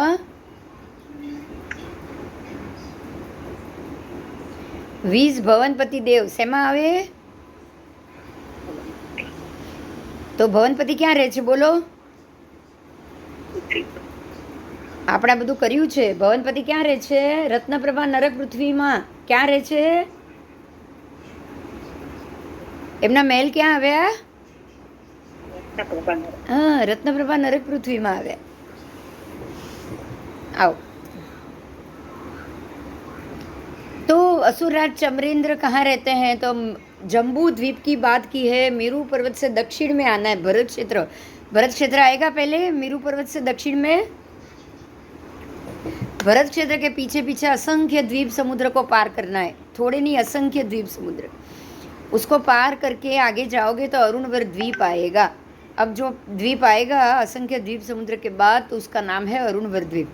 વીજ ભવનપતિ દેવ શેમાં આવે? તો ભવનપતિ ક્યાં રહે છે બોલો? આપણે બધું કર્યું છે. ભવનપતિ ક્યાં રહે છે? રત્નપ્રભા નરક પૃથ્વીમાં. ક્યાં રહે છે? એમના મહેલ ક્યાં આવ્યા? હા, રત્નપ્રભા નરક પૃથ્વીમાં આવ્યા. आओ, तो असुरराज चमरेंद्र कहाँ रहते हैं? तो जम्बू द्वीप की बात की है। मेरू पर्वत से दक्षिण में आना है, भरत क्षेत्र आएगा पहले। मेरू पर्वत से दक्षिण में भरत क्षेत्र के पीछे पीछे असंख्य द्वीप समुद्र को पार करना है, थोड़े नहीं असंख्य द्वीप समुद्र। उसको पार करके आगे जाओगे तो अरुणवर द्वीप आएगा। अब जो द्वीप आएगा असंख्य द्वीप समुद्र के बाद, तो उसका नाम है अरुणवर द्वीप।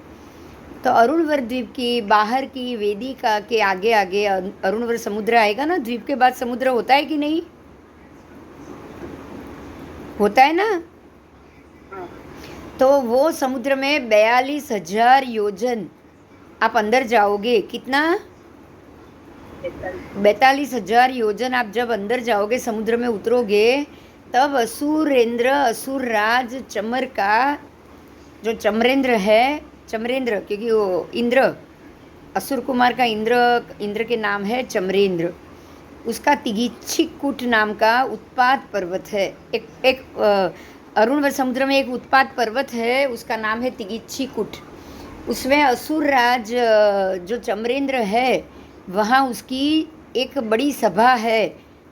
तो अरुणवर द्वीप की बाहर की वेदिका के आगे आगे अरुणवर समुद्र आएगा ना। द्वीप के बाद समुद्र होता है कि नहीं? होता है ना? तो वो समुद्र में 42,000 योजन आप अंदर जाओगे। कितना? 42,000 योजन आप जब अंदर जाओगे, समुद्र में उतरोगे, तब असुरेंद्र, असुर राज चमर का जो चमरेंद्र है, चमरेंद्र क्योंकि वो इंद्र, असुर कुमार का इंद्र के नाम है चमरेंद्र। उसका तिगिच्छिकुट नाम का उत्पात पर्वत है। एक अरुणवर समुद्र में एक उत्पात पर्वत है, उसका नाम है तिगिच्छिकुट। उसमें असुर राज जो चमरेंद्र है, वहाँ उसकी एक बड़ी सभा है,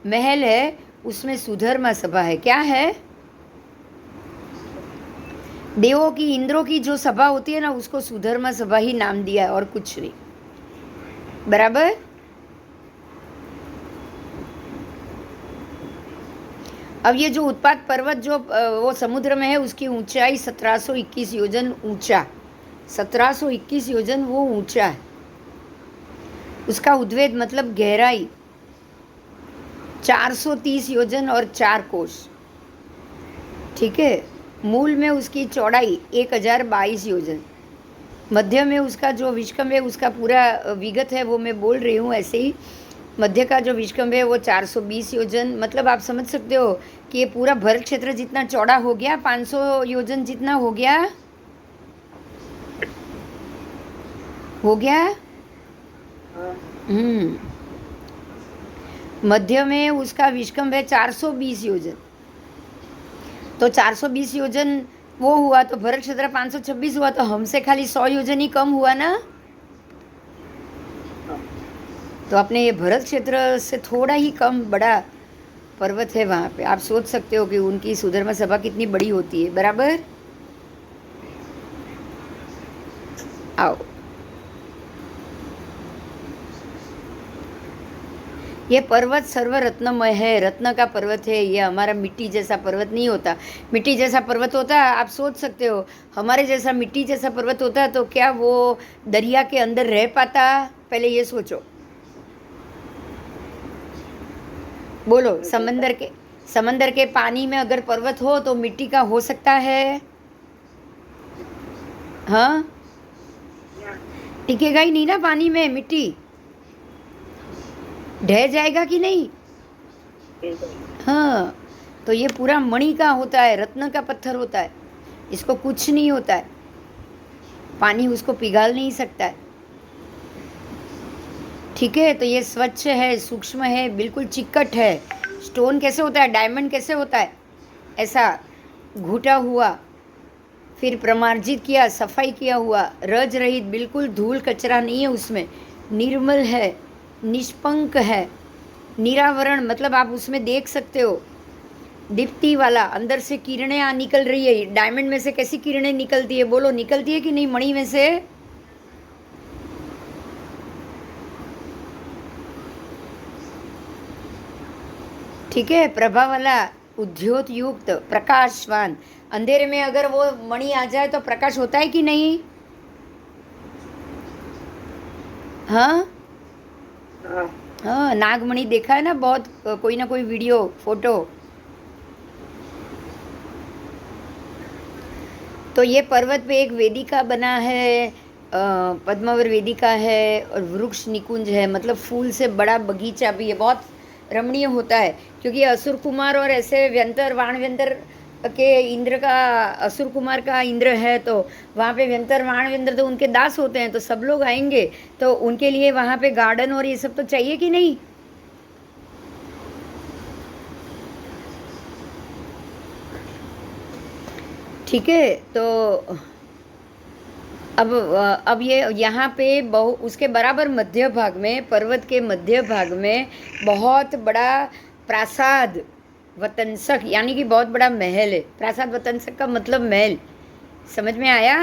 महल है, उसमें सुधर्मा सभा है। क्या है? देवों की, इंद्रों की जो सभा होती है ना, उसको सुधर्मा सभा ही नाम दिया है और कुछ नहीं। बराबर? अब ये जो उत्पात पर्वत जो वो समुद्र में है, उसकी ऊंचाई 1721 योजन ऊंचा, 1721 योजन वो ऊंचा है। उसका उद्वेद मतलब गहराई 430 योजन और 4 कोस। ठीक है। मूल में उसकी चौड़ाई 1022 योजन। मध्य में उसका जो विष्कम्भ है, उसका पूरा विगत है वो मैं बोल रही हूँ ऐसे ही। मध्य का जो विष्कम्भ है वो 420 योजन। मतलब आप समझ सकते हो कि ये पूरा भरत क्षेत्र जितना चौड़ा हो गया, 500 योजन जितना हो गया, हो गया। मध्य में उसका विष्कम्भ है 420 योजन। तो 420 योजन वो हुआ, तो भरत क्षेत्र 526 हुआ, तो हमसे खाली 100 योजन ही कम हुआ ना। तो अपने ये भरत क्षेत्र से थोड़ा ही कम बड़ा पर्वत है वहाँ पे। आप सोच सकते हो कि उनकी सुधर्मा सभा कितनी बड़ी होती है। बराबर? आओ, ये पर्वत सर्व रत्नमय है, रत्न का पर्वत है। ये हमारा मिट्टी जैसा पर्वत नहीं होता। मिट्टी जैसा पर्वत होता है, आप सोच सकते हो हमारे जैसा मिट्टी जैसा पर्वत होता है तो क्या वो दरिया के अंदर रह पाता? पहले ये सोचो। बोलो, समंदर के पानी में अगर पर्वत हो तो मिट्टी का हो सकता है? हाँ, टिकेगा ही नहीं ना पानी में मिट्टी। ढह जाएगा कि नहीं? बिल्कुल। हाँ, तो ये पूरा मणि का होता है, रत्न का पत्थर होता है, इसको कुछ नहीं होता है, पानी उसको पिघाल नहीं सकता है। ठीक है, तो ये स्वच्छ है, सूक्ष्म है, बिल्कुल चिक्कट है। स्टोन कैसे होता है, डायमंड कैसे होता है, ऐसा घुटा हुआ, फिर प्रमार्जित किया, सफाई किया हुआ, रज रहित, बिल्कुल धूल कचरा नहीं है उसमें, निर्मल है, निष्पंक है, निरावरण, मतलब आप उसमें देख सकते हो, दीप्ति वाला, अंदर से किरणें निकल रही है। डायमंड में से कैसी किरणें निकलती है, बोलो, निकलती है कि नहीं मणि में से? ठीक है, प्रभा वाला, उद्योत युक्त, प्रकाशवान। अंधेरे में अगर वो मणि आ जाए तो प्रकाश होता है कि नहीं? हाँ हाँ। हाँ, नागमणि देखा है ना बहुत, कोई ना कोई वीडियो, फोटो। तो ये पर्वत पे एक वेदिका बना है, पद्मावर वेदिका है, और वृक्ष निकुंज है, मतलब फूल से बड़ा बगीचा भी है, बहुत रमणीय होता है। क्योंकि असुर कुमार और ऐसे व्यंतर, वाण व्यंतर के इंद्र का, असुर कुमार का इंद्र है, तो वहाँ पे व्यंतर वाण व्यंतर तो उनके दास होते हैं, तो सब लोग आएंगे, तो उनके लिए वहाँ पे गार्डन और ये सब तो चाहिए कि नहीं? ठीक है, तो अब ये यहाँ पे उसके बराबर मध्य भाग में, पर्वत के मध्य भाग में बहुत बड़ा प्रासाद वतंसक, यानी कि बहुत बड़ा महल है। प्रासाद वतंसक का मतलब महल, समझ में आया?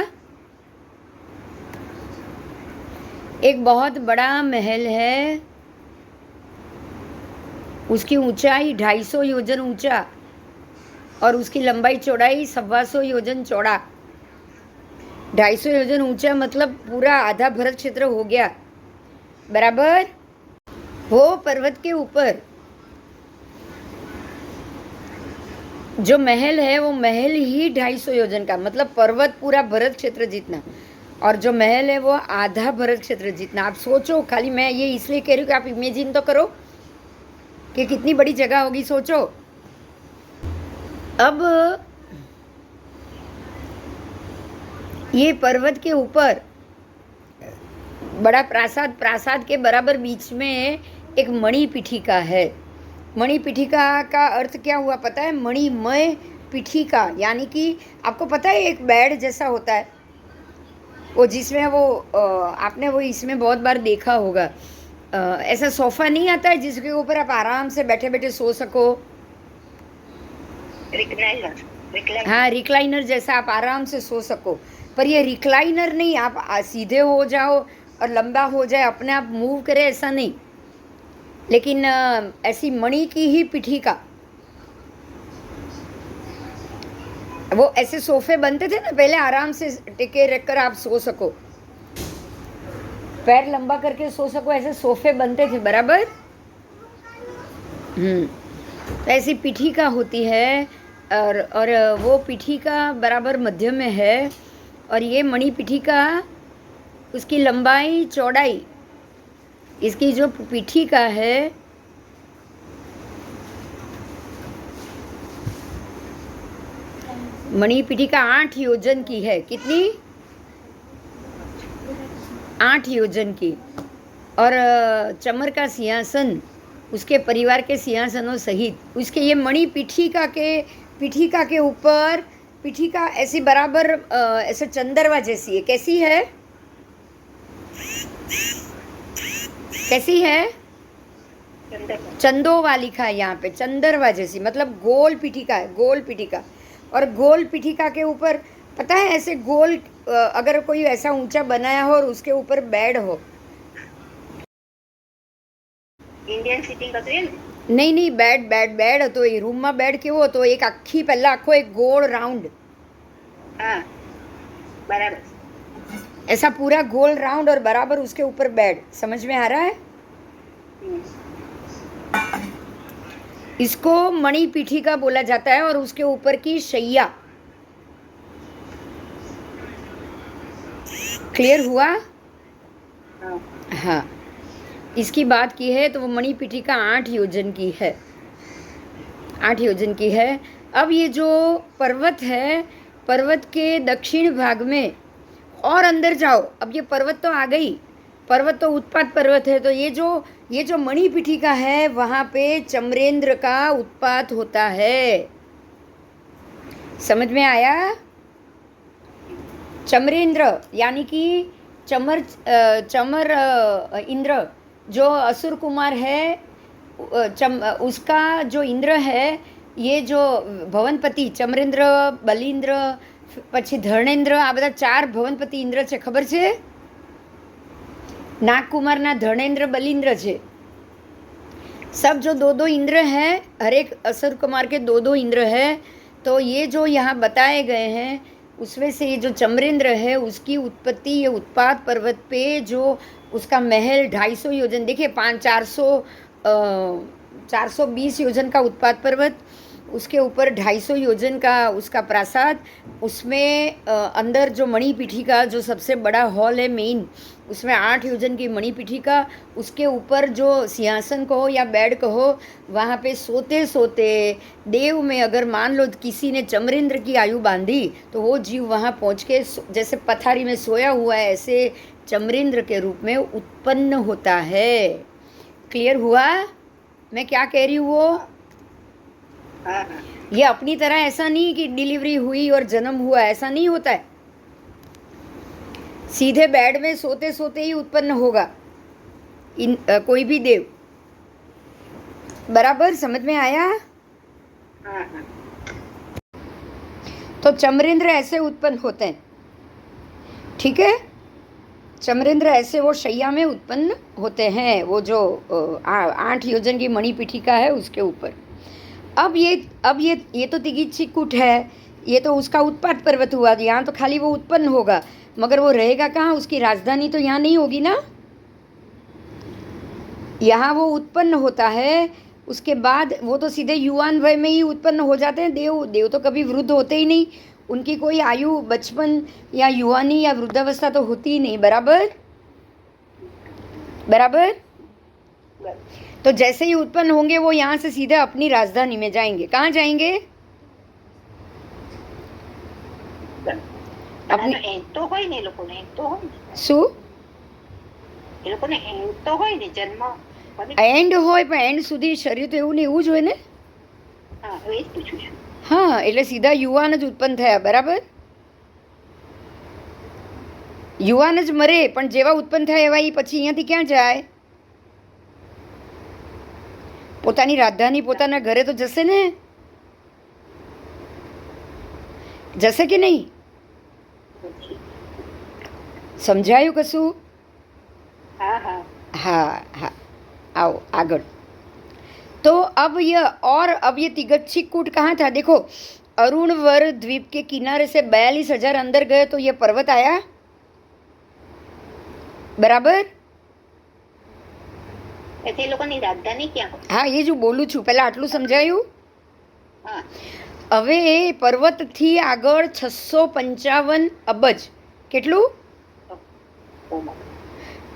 एक बहुत बड़ा महल है, उसकी ऊंचाई 250 योजन ऊंचा और उसकी लंबाई चौड़ाई 125 योजन चौड़ा। 250 योजन ऊंचा मतलब पूरा आधा भरत क्षेत्र हो गया, बराबर। वो पर्वत के ऊपर जो महल है, वो महल ही 250 योजन का, मतलब पर्वत पूरा भरत क्षेत्र जितना, और जो महल है वो आधा भरत क्षेत्र जितना। आप सोचो, खाली मैं ये इसलिए कह रही हूँ कि आप इमेजिन तो करो कि कितनी बड़ी जगह होगी, सोचो। अब ये पर्वत के ऊपर बड़ा प्रासाद, प्रासाद के बराबर बीच में एक मणि पीठिका है। मणि पीठिका का अर्थ क्या हुआ पता है? मणिमय पीठिका, यानी कि आपको पता है एक बेड जैसा होता है, वो जिसमें वो आपने वो इसमें बहुत बार देखा होगा, ऐसा सोफा नहीं आता है जिसके ऊपर आप आराम से बैठे बैठे सो सको। रिक्लाइनर। हाँ, रिक्लाइनर जैसा आप आराम से सो सको। पर ये रिक्लाइनर नहीं, आप सीधे हो जाओ और लंबा हो जाए, अपने आप मूव करे, ऐसा नहीं, लेकिन ऐसी मणि की ही पीठिका। वो ऐसे सोफे बनते थे ना पहले, आराम से टिके रखकर आप सो सको, पैर लंबा करके सो सको, ऐसे सोफे बनते थे, बराबर। तो ऐसी पीठिका होती है, और वो पीठिका बराबर मध्य में है, और ये मणि पीठिका, उसकी लंबाई चौड़ाई, इसकी जो पीठिका है, मणि पीठिका 8 योजन की है। कितनी? 8 योजन की। और चमर का सिंहासन उसके परिवार के सिंहासनों सहित, उसके ये मणि पीठिका के ऊपर, पीठिका ऐसी बराबर ऐसे चंदरवा जैसी है। कैसी है? कैसी है? चंदोवा लिखा है यहाँ पे, चंदरवा जैसी, मतलब गोल पीठिका है, गोल पीठिका। और गोल पीठिका के ऊपर पता है ऐसे गोल, अगर कोई ऐसा ऊंचा बनाया हो और उसके ऊपर बेड हो, इंडियन सिटिंग नहीं नहीं, બેડ હતો એ રૂમમાં બેડ કેવો હતો, એક આખી પહેલા આખો એક ગોળ રાઉન્ડ, हाँ बराबर, ऐसा पूरा गोल राउंड और बराबर उसके ऊपर बेड। समझ में आ रहा है? इसको मणि पीठिका बोला जाता है, और उसके ऊपर की शैया। क्लियर हुआ? हाँ। हाँ, इसकी बात की है तो वो मणिपीठिका 8 योजन की है, 8 योजन की है। अब ये जो पर्वत है, पर्वत के दक्षिण भाग में और अंदर जाओ। अब ये पर्वत तो आ गई, पर्वत तो उत्पात पर्वत है, तो ये जो मणिपीठिका है वहाँ पे चमरेंद्र का उत्पात होता है। समझ में आया? चमरेंद्र यानी कि चमर इंद्र जो असुर कुमार है, उसका जो इंद्र है, ये जो ભવનપતિ ચમરેન્દ્ર, બલિન્દ્ર, પછી ધર્ણેન્દ્ર, આ બધા 4 ભવનપતિ ઇન્દ્ર છે, ખબર છે? नागकुमारना धर्णेंद्र बलिंद्र છે। सब जो 2-2 इंद्र हैं, हर एक असुर कुमार के 2-2 इंद्र हैं। तो ये जो यहाँ बताए गए हैं उसमें से ये जो चमरेंद्र है उसकी उत्पत्ति ये उत्पात पर्वत पे जो उसका महल 250 योजन, देखिए 420 योजन का उत्पात पर्वत, उसके ऊपर 250 योजन का उसका प्रासाद, उसमें अंदर जो मणिपीठिका जो सबसे बड़ा हॉल है मेन, उसमें 8 योजन की मणिपीठिका, उसके ऊपर जो सिंहासन कहो या बेड कहो, वहाँ पे सोते सोते देव में अगर मान लो किसी ने चमरेंद्र की आयु बांधी तो वो जीव वहाँ पहुँच के जैसे पथारी में सोया हुआ है ऐसे चमरेंद्र के रूप में उत्पन्न होता है। क्लियर हुआ मैं क्या कह रही हूँ? वो ये अपनी तरह ऐसा नहीं कि डिलीवरी हुई और जन्म हुआ, ऐसा नहीं होता है। सीधे बेड में सोते सोते ही उत्पन्न होगा कोई भी देव। बराबर समझ में आया? तो चमरेंद्र ऐसे उत्पन्न होते हैं, ठीक है? चमरेंद्र ऐसे वो शैया में उत्पन्न होते हैं, वो जो 8 योजन की मणिपीठिका है उसके ऊपर। अब ये तो तिगिच्छिकूट है, ये तो उसका उत्पात पर्वत हुआ, यहाँ तो खाली वो उत्पन्न होगा, मगर वो रहेगा कहाँ? उसकी राजधानी तो यहाँ नहीं होगी ना। यहाँ वो उत्पन्न होता है, उसके बाद वो तो सीधे युवान वय में ही उत्पन्न हो जाते हैं। देव तो कभी वृद्ध होते ही नहीं, उनकी कोई आयु बचपन या युवानी या वृद्धावस्था तो होती ही नहीं। बराबर बराबर। तो जैसे ही उत्पन्न होंगे वो यहाँ से सीधे अपनी राजधानी में जाएंगे। कहाँ जाएंगे? अपनी तो હોય ને લોકોને તો હોય શું એ લોકોને તો હોય ને જન્મ એન્ડ હોય પણ એન્ડ સુધી શરીર તો એવું ને એવું જ હોય ને। હા એ જ પૂછું છું। હા એટલે સીધા યુવાન જ ઉત્પન્ન થયા। બરાબર, યુવાન જ મરે પણ જેવા ઉત્પન્ન થયા એવા પછી અહીંયાથી ક્યાં જાય? પોતાની રાजधानी પોતાના ઘરે તો જશે ને, જશે કે નહીં? સમજાયું કશું? हाँ हाँ हाँ हाँ आओ आगड़। तो अब ये तिगच्छिकूट कहाँ था? देखो अरुणवर द्वीप के किनारे से 42,000 अंदर गए तो ये पर्वत आया। बराबर। ऐसे लोगोની राजधानी क्या हो? हाँ ये जो बोलूँ છું પહેલા આટલું સમજાયું। हाँ હવે પર્વતથી આગળ 655 અબજ, કેટલું?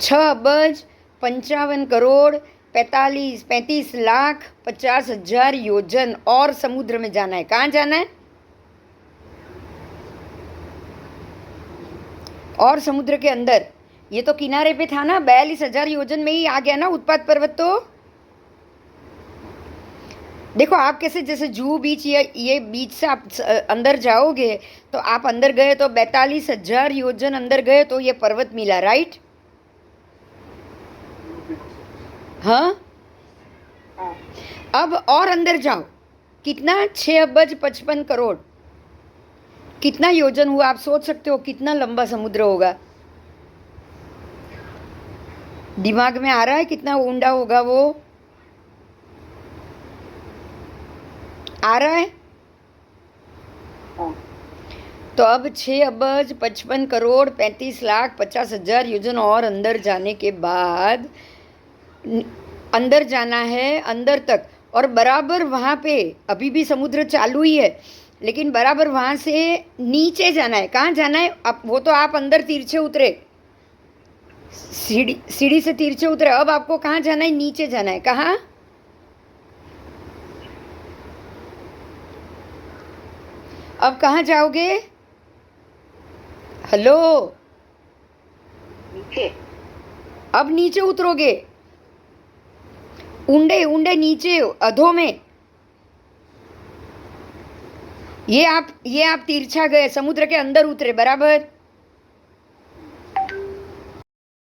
6 અબજ 55 करोड़ 35 लाख 50,000 योजन और समुद्र में जाना है। कहाँ जाना है? और समुद्र के अंदर। ये तो किनारे पे था ना, 42,000 योजन में ही आ गया ना उत्पात पर्वत। तो देखो आप कैसे जैसे जुहू बीच ये बीच से आप अंदर जाओगे तो आप अंदर गए तो 42,000 योजन अंदर गए तो ये पर्वत मिला। राइट? हाँ। अब और अंदर जाओ, कितना? 6 अबज 55 करोड़। कितना योजन हुआ? आप सोच सकते हो कितना लंबा समुद्र होगा। दिमाग में आ रहा है कितना ऊंडा होगा? वो आ रहा है? तो अब 6 अबज 55 करोड़ 35 लाख 50,000 योजन और अंदर जाने के बाद अंदर जाना है, अंदर तक। और बराबर वहाँ पे अभी भी समुद्र चालू ही है, लेकिन बराबर वहाँ से नीचे जाना है। कहाँ जाना है? अब वो तो आप अंदर तिरछे उतरे, सीढ़ी सीढ़ी से तिरछे उतरे, अब आपको कहाँ जाना है? नीचे जाना है। कहाँ? अब कहाँ जाओगे? हेलो, नीचे। अब नीचे उतरोगे, ऊंडे ऊंडे नीचे अधो में। ये आप तिरछा गए, समुद्र के अंदर उतरे, बराबर?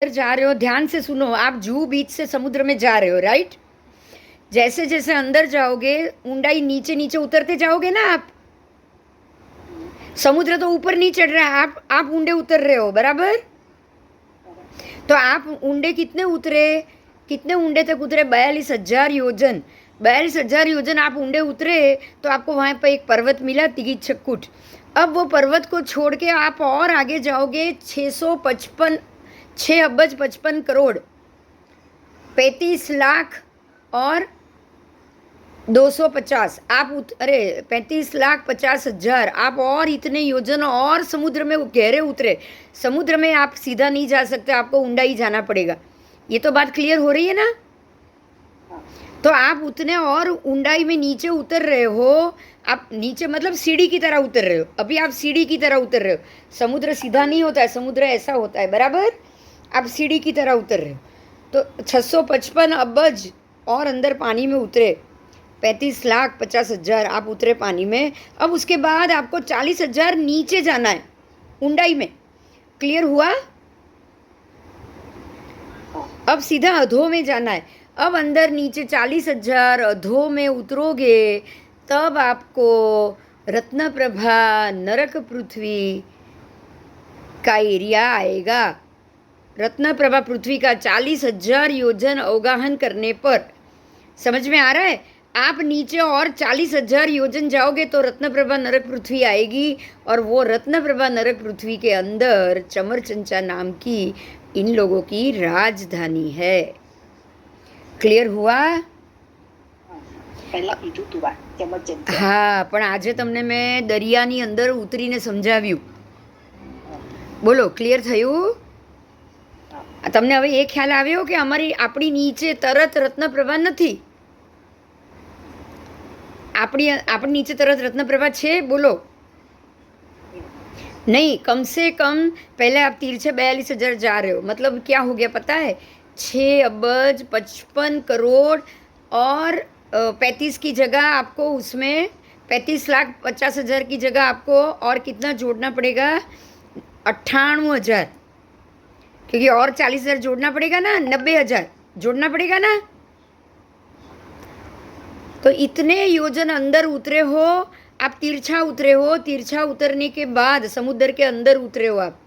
अंदर जा रहे हो, ध्यान से सुनो, आप जूहू बीच से समुद्र में जा रहे हो, राइट? जैसे जैसे अंदर जाओगे, ऊंडाई नीचे नीचे उतरते जाओगे ना आप। समुद्र तो ऊपर नहीं चढ़ रहा है, आप ऊंडे उतर रहे हो, बराबर? तो आप ऊंडे कितने उतरे? कितने ऊंडे तक उतरे? 42,000 योजन। 42,000 योजन आप ऊंडे उतरे तो आपको वहाँ पर एक पर्वत मिला, तिगिच्छकूट। अब वो पर्वत को छोड़ के आप और आगे जाओगे, 6 अब्ज 55 करोड़, 35 लाख और 250 आप अरे 35,50,000 आप और इतने योजन और समुद्र में गहरे उतरे। समुद्र में आप सीधा नहीं जा सकते, आपको ऊंडाई जाना पड़ेगा। ये तो बात क्लियर हो रही है ना? तो आप उतने और ऊंडाई में नीचे उतर रहे हो। आप नीचे मतलब सीढ़ी की तरह उतर रहे हो। अभी आप सीढ़ी की तरह उतर रहे हो। समुद्र सीधा नहीं होता है, समुद्र ऐसा होता है, बराबर? आप सीढ़ी की तरह उतर रहे हो। तो 655 अब्ज और अंदर पानी में उतरे, 35,50,000 आप उतरे पानी में। अब उसके बाद आपको 40,000 नीचे जाना है ऊंडाई में। क्लियर हुआ? अब सीधा अधो में जाना है। अब अंदर नीचे 40,000 अधो में उतरोगे, तब आपको रत्नप्रभा नरक पृथ्वी का एरिया आएगा। रत्नप्रभा पृथ्वी का 40,000 योजन अवगाहन करने पर, समझ में आ रहा है? आप नीचे और 40,000 योजन जाओगे तो रत्नप्रभा नरक पृथ्वी आएगी, और वो रत्नप्रभा नरक पृथ्वी के अंदर चमरचंचा नाम की इन लोगों की राजधानी है। ક્લિયર હુઆ? પહેલા કીધું તું વાત ચમચંચા. હા, પણ આજે તમને મેં દરિયાની અંદર ઉતરીને સમજાવ્યું. બોલો, ક્લિયર થયું? તમને હવે એ ખ્યાલ આવ્યો કે આપણી નીચે તરત રત્નપ્રભા નથી? આપણી નીચે તરત રત્નપ્રભા છે? બોલો. नहीं, कम से कम पहले आप तिरछे 42,000 जा रहे हो, मतलब क्या हो गया पता है? 6 अब्ज 55 करोड़ और 35 की जगह आपको उसमें 35,50,000 की जगह आपको और कितना जोड़ना पड़ेगा? 98,000, क्योंकि और 40,000 जोड़ना पड़ेगा ना, 90,000 जोड़ना पड़ेगा ना। तो इतने योजन अंदर उतरे हो आप, तिरछा उतरे हो। तिरछा उतरने के बाद समुद्र के अंदर उतरे हो आप।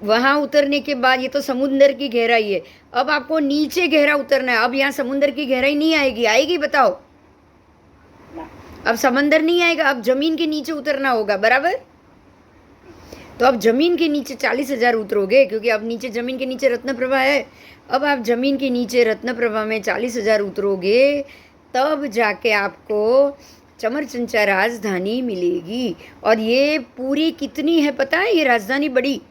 वहाँ उतरने के बाद ये तो समुद्र की गहराई है। अब आपको नीचे गहरा उतरना है। अब यहाँ समुद्र की गहराई नहीं आएगी, आएगी बताओ? अब समंदर नहीं आएगा, अब जमीन के नीचे उतरना होगा, बराबर? तो अब जमीन के नीचे 40,000 उतरोगे, क्योंकि अब नीचे जमीन के नीचे रत्नप्रभा है। अब आप जमीन के नीचे रत्नप्रभा में 40,000 उतरोगे, तब जाके आपको चमरचंचा राजधानी मिलेगी। और ये पूरी कितनी है पता है? ये राजधानी बड़ी,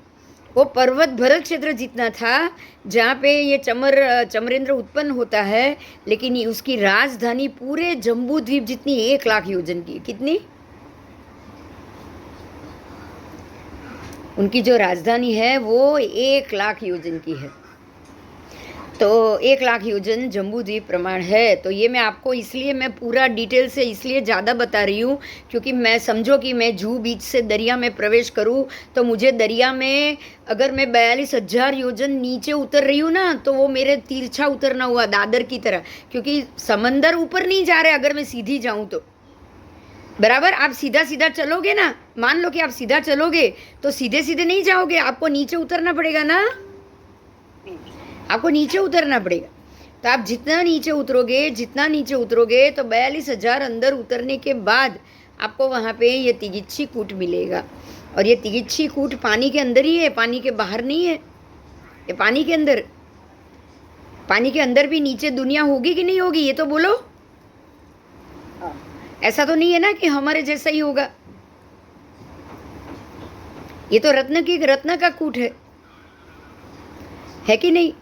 वो पर्वत भरत क्षेत्र जितना था जहाँ पे ये चमरेंद्र उत्पन्न होता है, लेकिन उसकी राजधानी पूरे जम्बू द्वीप जितनी 1 लाख योजन की। कितनी? उनकी जो राजधानी है वो 1 लाख योजन की है। तो 1 लाख योजन जम्बू द्वीप प्रमाण है। तो ये मैं आपको इसलिए मैं पूरा डिटेल से इसलिए ज़्यादा बता रही हूँ, क्योंकि मैं समझो कि मैं जूहू बीच से दरिया में प्रवेश करूँ तो मुझे दरिया में अगर मैं 42,000 योजन नीचे उतर रही हूँ ना, तो वो मेरे तिरछा उतरना हुआ दादर की तरह, क्योंकि समंदर ऊपर नहीं जा रहे अगर मैं सीधी जाऊँ तो, बराबर? आप सीधा सीधा चलोगे ना, मान लो कि आप सीधा चलोगे तो सीधे सीधे नहीं जाओगे, आपको नीचे उतरना पड़ेगा ना, आपको नीचे उतरना पड़ेगा। तो आप जितना नीचे उतरोगे तो 42,000 अंदर उतरने के बाद आपको वहाँ पे ये तिगिच्छी कूट मिलेगा। और ये तिगिच्छी कूट पानी के अंदर ही है, पानी के बाहर नहीं है। ये पानी के अंदर भी नीचे दुनिया होगी कि नहीं होगी? ये तो बोलो। ऐसा तो नहीं है ना कि हमारे जैसा ही होगा। ये तो रत्न का कूट है। है कि नहीं?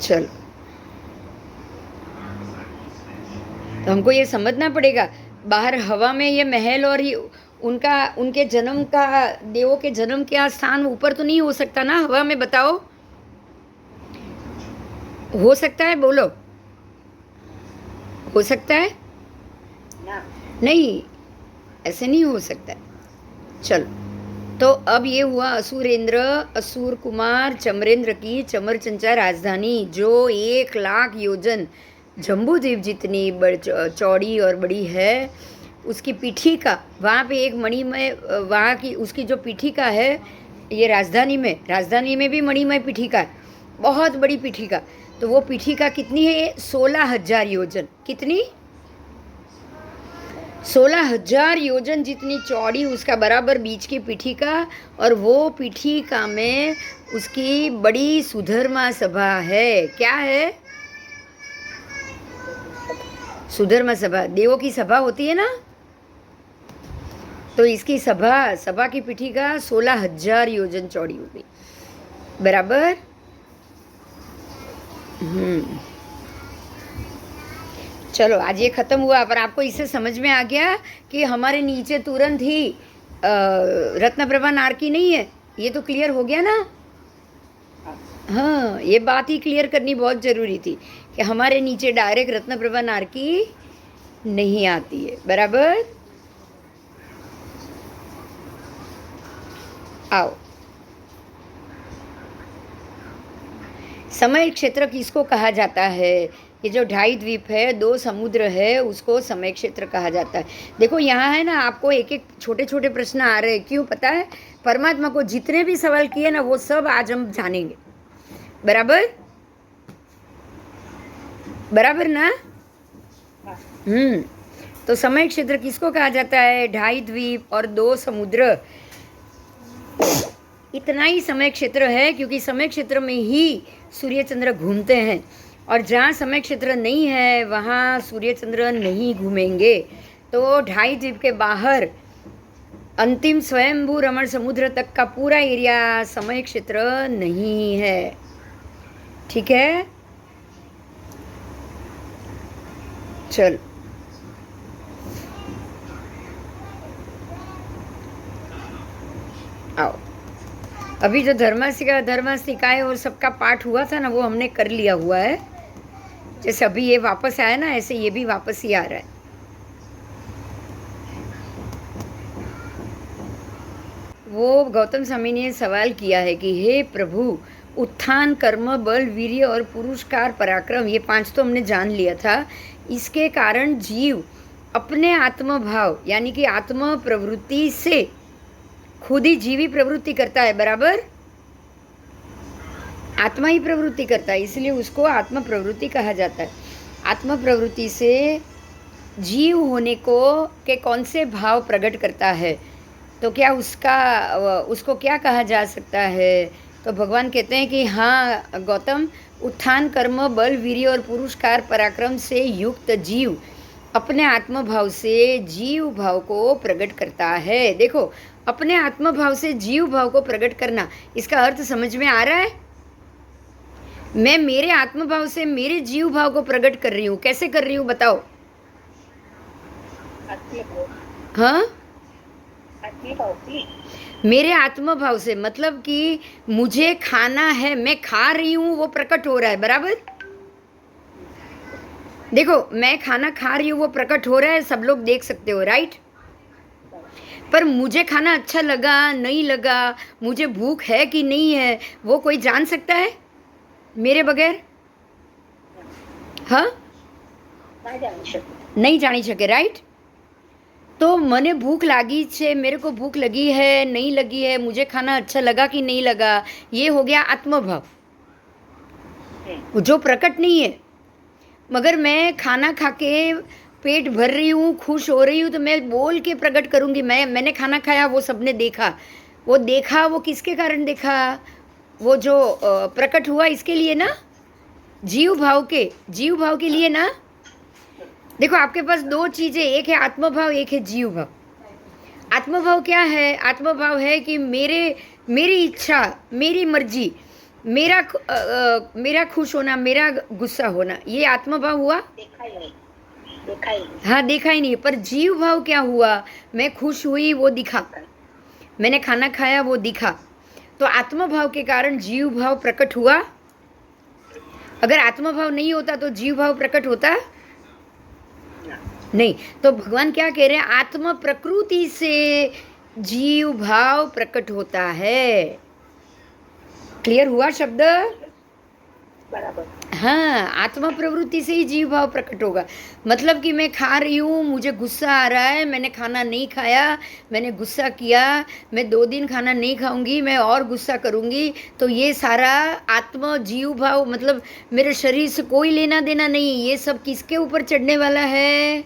चलो, तो हमको ये समझना पड़ेगा, बाहर हवा में ये महल और ये उनका उनके जन्म का, देवों के जन्म का स्थान ऊपर तो नहीं हो सकता ना हवा में, बताओ? हो सकता है? बोलो, हो सकता है? ना नहीं, ऐसे नहीं हो सकता है। चलो, तो अब ये हुआ असुरेंद्र, असुर कुमार चमरेंद्र की चमरचंचा राजधानी, जो 1,00,000 योजन जम्बूद्वीप जितनी चौड़ी और बड़ी है, उसकी पीठिका, वहाँ पे एक मणिमय, वहाँ की उसकी जो पीठिका है, ये राजधानी में भी मणिमय पीठिका है, बहुत बड़ी पीठिका। तो वो पीठिका कितनी है? 16,000 योजन। कितनी? 16,000 योजन जितनी चौड़ी, उसका बराबर बीच की पीठिका, और वो पीठिका में उसकी बड़ी सुधर्मा सभा है। क्या है? सुधर्मा सभा, देवों की सभा होती है ना, तो इसकी सभा की पीठिका 16,000 योजन चौड़ी हो गई, बराबर। चलो, आज ये ख़त्म हुआ, पर आपको इससे समझ में आ गया कि हमारे नीचे तुरंत ही रत्नप्रभा नारकी नहीं है, ये तो क्लियर हो गया ना? हाँ, ये बात ही क्लियर करनी बहुत ज़रूरी थी कि हमारे नीचे डायरेक्ट रत्नप्रभा नारकी नहीं आती है, बराबर। आओ, समय क्षेत्र किसको कहा जाता है? ये जो 2.5 द्वीप है, 2 समुद्र है, उसको समय क्षेत्र कहा जाता है। देखो यहाँ है ना, आपको एक एक छोटे छोटे प्रश्न आ रहे हैं, क्यों पता है? परमात्मा को जितने भी सवाल किए ना, वो सब आज हम जानेंगे, बराबर, बराबर ना? तो समय क्षेत्र किसको कहा जाता है? 2.5 द्वीप और 2 समुद्र, इतना ही समय क्षेत्र है, क्योंकि समय क्षेत्र में ही सूर्य चंद्र घूमते हैं, और जहाँ समय क्षेत्र नहीं है वहाँ सूर्य चंद्र नहीं घूमेंगे। तो 2.5 द्वीप के बाहर अंतिम स्वयंभू रमण समुद्र तक का पूरा एरिया समय क्षेत्र नहीं है, ठीक है? चल, आओ, अभी जो धर्मास्तिकाएं और सबका पाठ हुआ था ना, वो हमने कर लिया हुआ है। जैसे अभी ये वापस आया ना, ऐसे ये भी वापस ही आ रहा है। वो गौतम स्वामी ने सवाल किया है कि हे प्रभु, उत्थान, कर्म, बल, वीर्य और पुरुषकार, पराक्रम, ये 5 तो हमने जान लिया था। इसके कारण जीव अपने आत्मभाव यानी कि आत्म प्रवृत्ति से खुद ही जीवी प्रवृत्ति करता है, बराबर। आत्मा ही प्रवृत्ति करता है, इसलिए उसको आत्म प्रवृत्ति कहा जाता है। आत्म प्रवृत्ति से जीव होने को के कौन से भाव प्रकट करता है, तो क्या उसको क्या कहा जा सकता है? तो भगवान कहते हैं कि हाँ गौतम, उत्थान, कर्म, बल, वीर्य और पुरुषकार, पराक्रम से युक्त जीव अपने आत्मभाव से जीव भाव को प्रकट करता है। देखो, अपने आत्मभाव से जीव भाव को प्रकट करना, इसका अर्थ समझ में आ रहा है? मैं मेरे आत्मभाव से मेरे जीव भाव को प्रकट कर रही हूँ। कैसे कर रही हूँ बताओ? हाँ, मेरे आत्मभाव से, मतलब कि मुझे खाना है, मैं खा रही हूँ, वो प्रकट हो रहा है, बराबर। देखो, मैं खाना खा रही हूँ, वो प्रकट हो रहा है, सब लोग देख सकते हो, राइट? पर मुझे खाना अच्छा लगा नहीं लगा, मुझे भूख है कि नहीं है, वो कोई जान सकता है मेरे बगैर? हाँ, नहीं जानी શકે, राइट? तो મને ભૂખ લાગી છે, मेरे को भूख लगी है नहीं लगी है, मुझे खाना अच्छा लगा कि नहीं लगा, ये हो गया आत्मभाव, जो प्रकट नहीं है। मगर मैं खाना खा के पेट भर रही हूँ, खुश हो रही हूँ, तो मैं बोल के प्रकट करूँगी, मैंने खाना खाया, वो सबने देखा। वो किसके कारण देखा? वो जो प्रकट हुआ इसके लिए ना, जीव भाव के लिए ना। देखो, आपके पास 2 चीज़ें, एक है आत्मभाव, एक है जीव भाव। आत्मभाव क्या है? आत्मभाव है कि मेरी इच्छा, मेरी मर्जी, मेरा खुश होना, मेरा गुस्सा होना, ये आत्मभाव हुआ। देखा ही नहीं, देखा ही नहीं। हाँ, देखा ही नहीं। पर जीव भाव क्या हुआ? मैं खुश हुई, वो दिखा। मैंने खाना खाया, वो दिखा। तो आत्मभाव के कारण जीव भाव प्रकट हुआ। अगर आत्मभाव नहीं होता तो जीव भाव प्रकट होता नहीं। तो भगवान क्या कह रहे हैं? आत्म प्रकृति से जीव भाव प्रकट होता है। क्लियर हुआ शब्द? बराबर। हाँ, आत्म प्रवृत्ति से ही जीव भाव प्रकट होगा। मतलब कि मैं खा रही हूँ, मुझे गुस्सा आ रहा है, मैंने खाना नहीं खाया, मैंने गुस्सा किया, मैं 2 दिन खाना नहीं खाऊंगी, मैं और गुस्सा करूंगी, तो ये सारा आत्म जीव भाव, मतलब मेरे शरीर से कोई लेना देना नहीं। ये सब किसके ऊपर चढ़ने वाला है?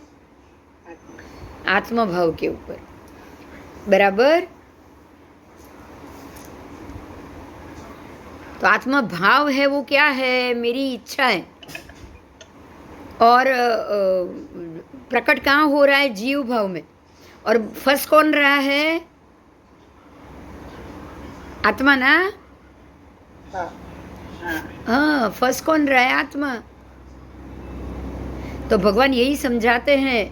आत्म भाव के ऊपर। बराबर? तो आत्मा भाव है, वो क्या है? मेरी इच्छा है। और प्रकट कहाँ हो रहा है? जीव भाव में। और फर्स्ट कौन रहा है? आत्मा ना? हाँ, हाँ। हाँ, फर्स्ट कौन रहा है? आत्मा। तो भगवान यही समझाते हैं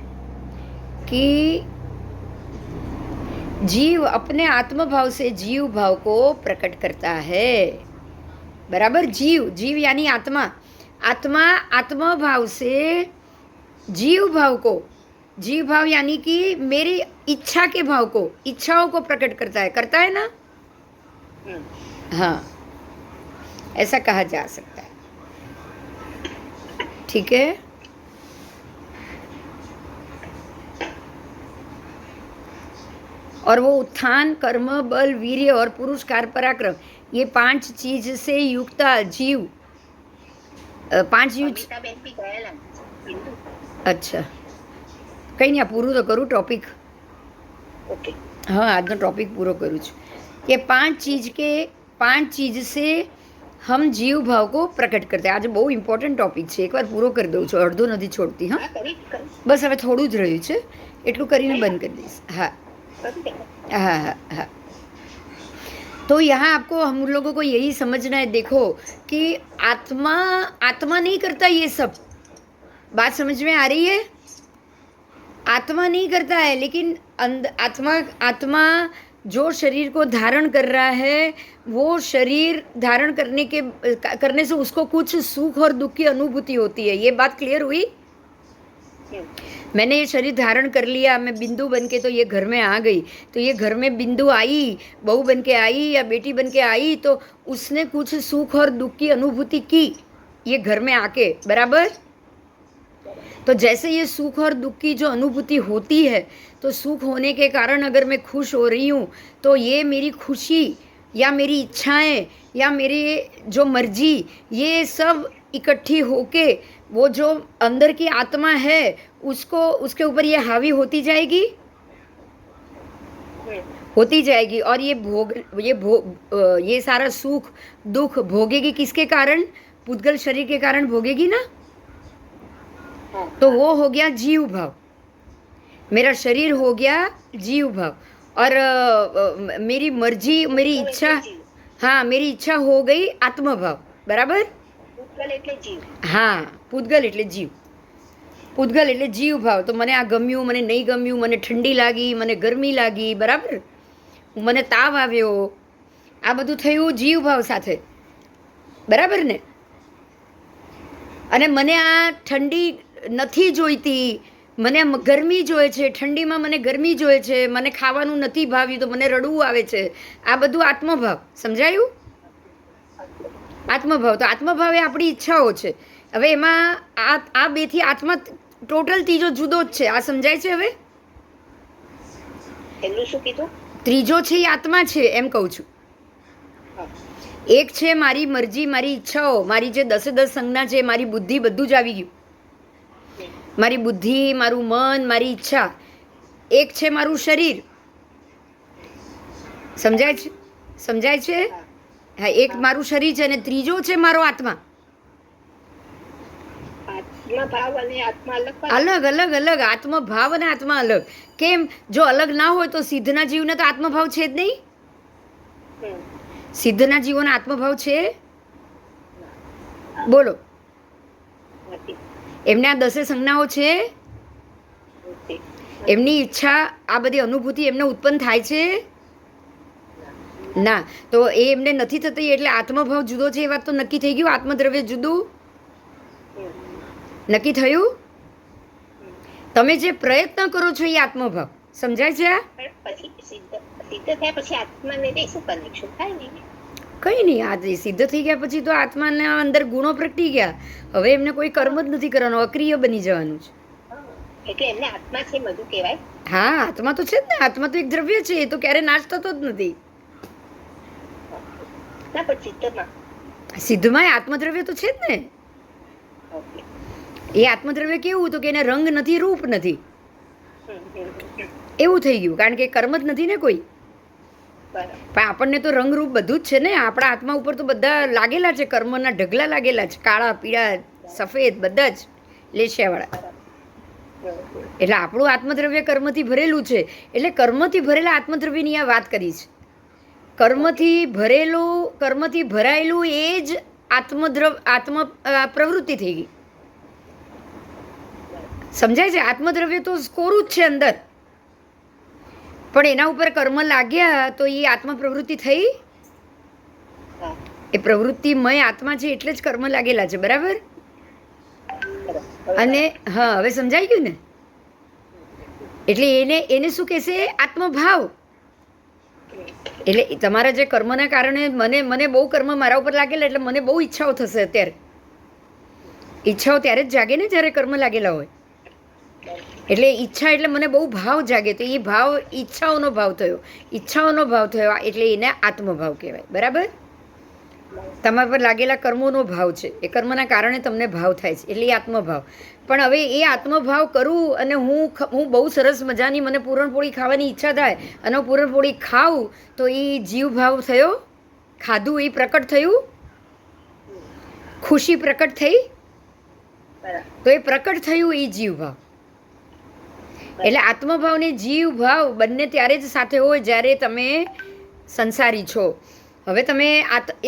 कि जीव अपने आत्म भाव से जीव भाव को प्रकट करता है। बराबर? जीव यानी आत्मा। आत्मा भाव से जीव भाव यानी कि मेरी इच्छा के भाव को, इच्छाओं को प्रकट करता है ना? हाँ, ऐसा कहा जा सकता है। ठीक है। और वो उत्थान, कर्म, बल, वीर्य और पुरुषकार, पराक्रम, ये 5 चीज से युक्त जीव, 5 युक्त। અમિતાબેન બી ગયેલા બિંદુ. અચ્છા, કંઈ નહીં, આ પૂરું તો કરું ટોપિક. ઓકે. हाँ, આજનો ટોપિક પૂરો કરું છું કે 5 चीज से हम जीव भाव को प्रकट करते हैं. આજે બહુ ઇમ્પોર્ટન્ટ ટોપિક છે, એકવાર પૂરો કરી દઉં છું, અડધો નથી છોડતી. હા, હા, કરી. બસ હવે થોડું જ રહ્યું છે, એટલું કરીને બંધ કરી દઈશ. हाँ કરી દે. हाँ हाँ हाँ. तो यहाँ आपको, हम लोगों को यही समझना है, देखो कि आत्मा नहीं करता ये सब. बात समझ में आ रही है? आत्मा नहीं करता है, लेकिन आत्मा जो शरीर को धारण कर रहा है, वो शरीर धारण करने से उसको कुछ सुख और दुख की अनुभूति होती है. ये बात क्लियर हुई? मैंने ये शरीर धारण कर लिया, मैं बिंदु बन के तो ये घर में आ गई, तो ये घर में बिंदु आई, बहू बन के आई या बेटी बन के आई, तो उसने कुछ सुख और दुख की अनुभूति की ये घर में आके. बराबर? तो जैसे ये सुख और दुख की जो अनुभूति होती है, तो सुख होने के कारण अगर मैं खुश हो रही हूँ, तो ये मेरी खुशी या मेरी इच्छाएं या मेरी जो मर्जी, ये सब इकट्ठी होके वो जो अंदर की आत्मा है उसके ऊपर ये हावी होती जाएगी. और ये सारा सुख दुख भोगेगी किसके कारण? पुद्गल शरीर के कारण भोगेगी ना. तो वो हो गया जीव भाव. मेरा शरीर हो गया जीव भाव. और मेरी मर्जी, मेरी इच्छा, हाँ, मेरी इच्छा हो गई आत्मभाव. बराबर? हाँ, પૂદગલ એટલે જીવ ભાવ. તો મને આ ગમ્યું, મને નહીં ગમ્યું, મને ઠંડી લાગી, મને ગરમી લાગી. બરાબર? મને તાવ આવ્યો, આ બધું થયું જીવ ભાવ સાથે. બરાબર ને? અને મને આ ઠંડી નથી જોઈતી, મને ગરમી જોઈએ છે, ઠંડીમાં મને ગરમી જોઈએ છે, મને ખાવાનું નથી ભાવ્યું તો મને રડવું આવે છે. આ બધું આત્મભાવ. સમજાયું? આત્મભાવ. તો આત્મભાવ એ આપણી ઈચ્છાઓ છે. હવે એમાં આ બેથી આત્મા ટોટલ ત્રીજો જુદો જ છે. આ સમજાય છે? હવે ત્રીજો છે એ આત્મા છે, એમ કહું છું. એક છે મારી મરજી, મારી ઈચ્છાઓ, મારી જે 10 સંજ્ઞા છે, મારી બુદ્ધિ, બધું જ આવી ગયું. મારી બુદ્ધિ, મારું મન, મારી ઈચ્છા. એક છે મારું શરીર. સમજાય છે? હા, એક મારું શરીર છે અને ત્રીજો છે મારો આત્મા. આત્મા ભાવ અને આત્મા અલગ પણ અલગ અલગ અલગ આત્મભાવ અને આત્મા અલગ. કેમ? જો અલગ ના હોય તો સિદ્ધના જીવને તો આત્મભાવ છે જ નહીં. હમ. સિદ્ધના જીવોનો આત્મભાવ છે? બોલો. નથી. એમને આ દસે સંજ્ઞાઓ છે? નથી. એમની ઈચ્છા, આ બધી અનુભૂતિ એમને ઉત્પન્ન થાય છે? ના. તો એ એમને નથી થતી એટલે આત્મભાવ જુદો છે એ વાત તો નક્કી થઈ ગયું. આત્મદ્રવ્ય જુદું હમ. નક્કી થયું. તમે જે પ્રયત્ન કરો છો એ આત્મભાવ સમજાય છે? આ પણ પછી સિદ્ધ થયા પછી આત્માને તે શું કનેક્શન થાય ને? કંઈ નહીં. આ જે સિદ્ધ થઈ ગયા પછી તો આત્માના અંદર ગુણો પ્રગટી ગયા. હવે એમને કોઈ કર્મ જ નથી કરવાનું, અક્રિય બની જવાનું છે. એટલે એમને આત્મા છે બધું કહેવાય. હા, આત્મા તો છે જ ને. આત્મા તો એક દ્રવ્ય છે, એ તો ક્યારે નાશ થતો જ નથી. ના પણ સિદ્ધમાં સિદ્ધમાં આત્મદ્રવ્ય તો છે જ ને. ઓકે. એ આત્મદ્રવ્ય કેવું તો કે એને રંગ નથી, રૂપ નથી, હમ. હમ. હમ. એવું થઈ ગયું. કારણ કે કર્મ જ નથી ને કોઈ. બરાબર. પણ આપણને તો રંગરૂપ બધું જ છે ને. આપણા આત્મા ઉપર તો બધા લાગેલા છે, કર્મના ઢગલા લાગેલા છે, કાળા, પીળા, સફેદ, બધા જ લેશિયાવાળા. બરાબર. હમ. એટલે આપણું આત્મદ્રવ્ય કર્મથી ભરેલું છે. એટલે કર્મથી ભરેલા આત્મદ્રવ્યની આ વાત કરી છે. કર્મથી ભરાયેલું એ જ આત્મ પ્રવૃત્તિ થઈ ગઈ. સમજાય છે? આત્મદ્રવ્ય તો કોરું જ છે અંદર, પણ એના ઉપર કર્મ લાગ્યા તો એ આત્મ પ્રવૃત્તિ થઈ. હા. એ પ્રવૃત્તિમય આત્મા છે એટલે જ કર્મ લાગેલા છે. બરાબર? બરાબર. અને હા, હવે સમજાઈ ગયું ને? એટલે એને શું કહેશે? આત્મભાવ. એટલે તમારા જે કર્મના કારણે મને બહુ કર્મ મારા ઉપર લાગેલા, એટલે મને બહુ ઈચ્છાઓ થશે. અત્યારે ઈચ્છાઓ ત્યારે જ જાગે ને જ્યારે કર્મ લાગેલા હોય. એટલે ઈચ્છા એટલે મને બહુ ભાવ જાગે, તો એ ભાવ ઈચ્છાઓનો ભાવ થયો. ઈચ્છાઓનો ભાવ થયો એટલે એને આત્મભાવ કહેવાય. બરાબર? તમારા પર લાગેલા કર્મોનો ભાવ છે, એ કર્મના કારણે તમને ભાવ થાય છે, એટલે એ આત્મભાવ. પણ હવે એ આત્મભાવ કરું અને હું બહુ સરસ મજાની, મને પૂરણપોળી ખાવાની ઈચ્છા થાય અને હું પૂરણપોળી ખાઉં તો એ જીવ ભાવ થયો. ખાધું એ પ્રકટ થયું, ખુશી પ્રકટ થઈ, બરાબર. તો એ પ્રકટ થયું એ જીવ ભાવ. એટલે આત્મભાવ ને જીવ ભાવ બંને ત્યારે જ સાથે હોય જ્યારે તમે સંસારી છો. હવે તમે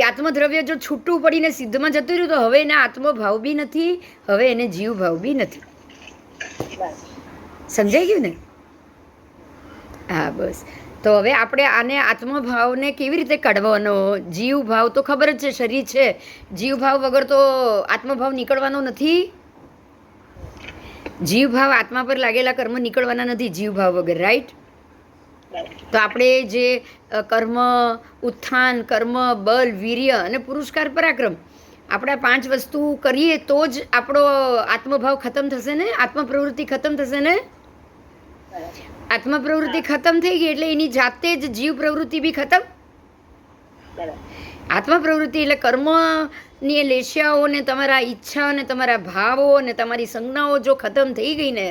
આત્મદ્રવ્ય જો છૂટું પડીને સિદ્ધમાં જતું રહ્યું તો હવે એને આત્મભાવ બી નથી, હવે એને જીવ ભાવ બી નથી. બરાબર. સમજાઈ ગયું ને? હા, બસ. તો હવે આપણે આને આત્મભાવને કેવી રીતે કાઢવાનો? જીવ ભાવ તો ખબર જ છે, શરીર છે. જીવ ભાવ વગર તો આત્મભાવ નીકળવાનો નથી. જીવ ભાવ આત્મા પર લાગેલા કર્મ નીકળવાના નથી જીવ ભાવ વગર. રાઈટ? તો આપણે જે કર્મ, ઉત્થાન, કર્મ, બલ, વીર્ય અને પુરુષકાર, પરાક્રમ, આપણે 5 વસ્તુ કરીએ તો જ આપણો આત્મભાવ ખતમ થશે ને, આત્મ પ્રવૃત્તિ ખતમ થશે ને. આત્મ પ્રવૃત્તિ ખતમ થઈ ગઈ એટલે એની જાતે જ જીવ પ્રવૃત્તિ બી ખતમ. આત્મ પ્રવૃત્તિ એટલે કર્મની લેશિયાઓ ને તમારા ઈચ્છા ને તમારા ભાવો ને તમારી સંજ્ઞાઓ જો ખતમ થઈ ગઈ ને,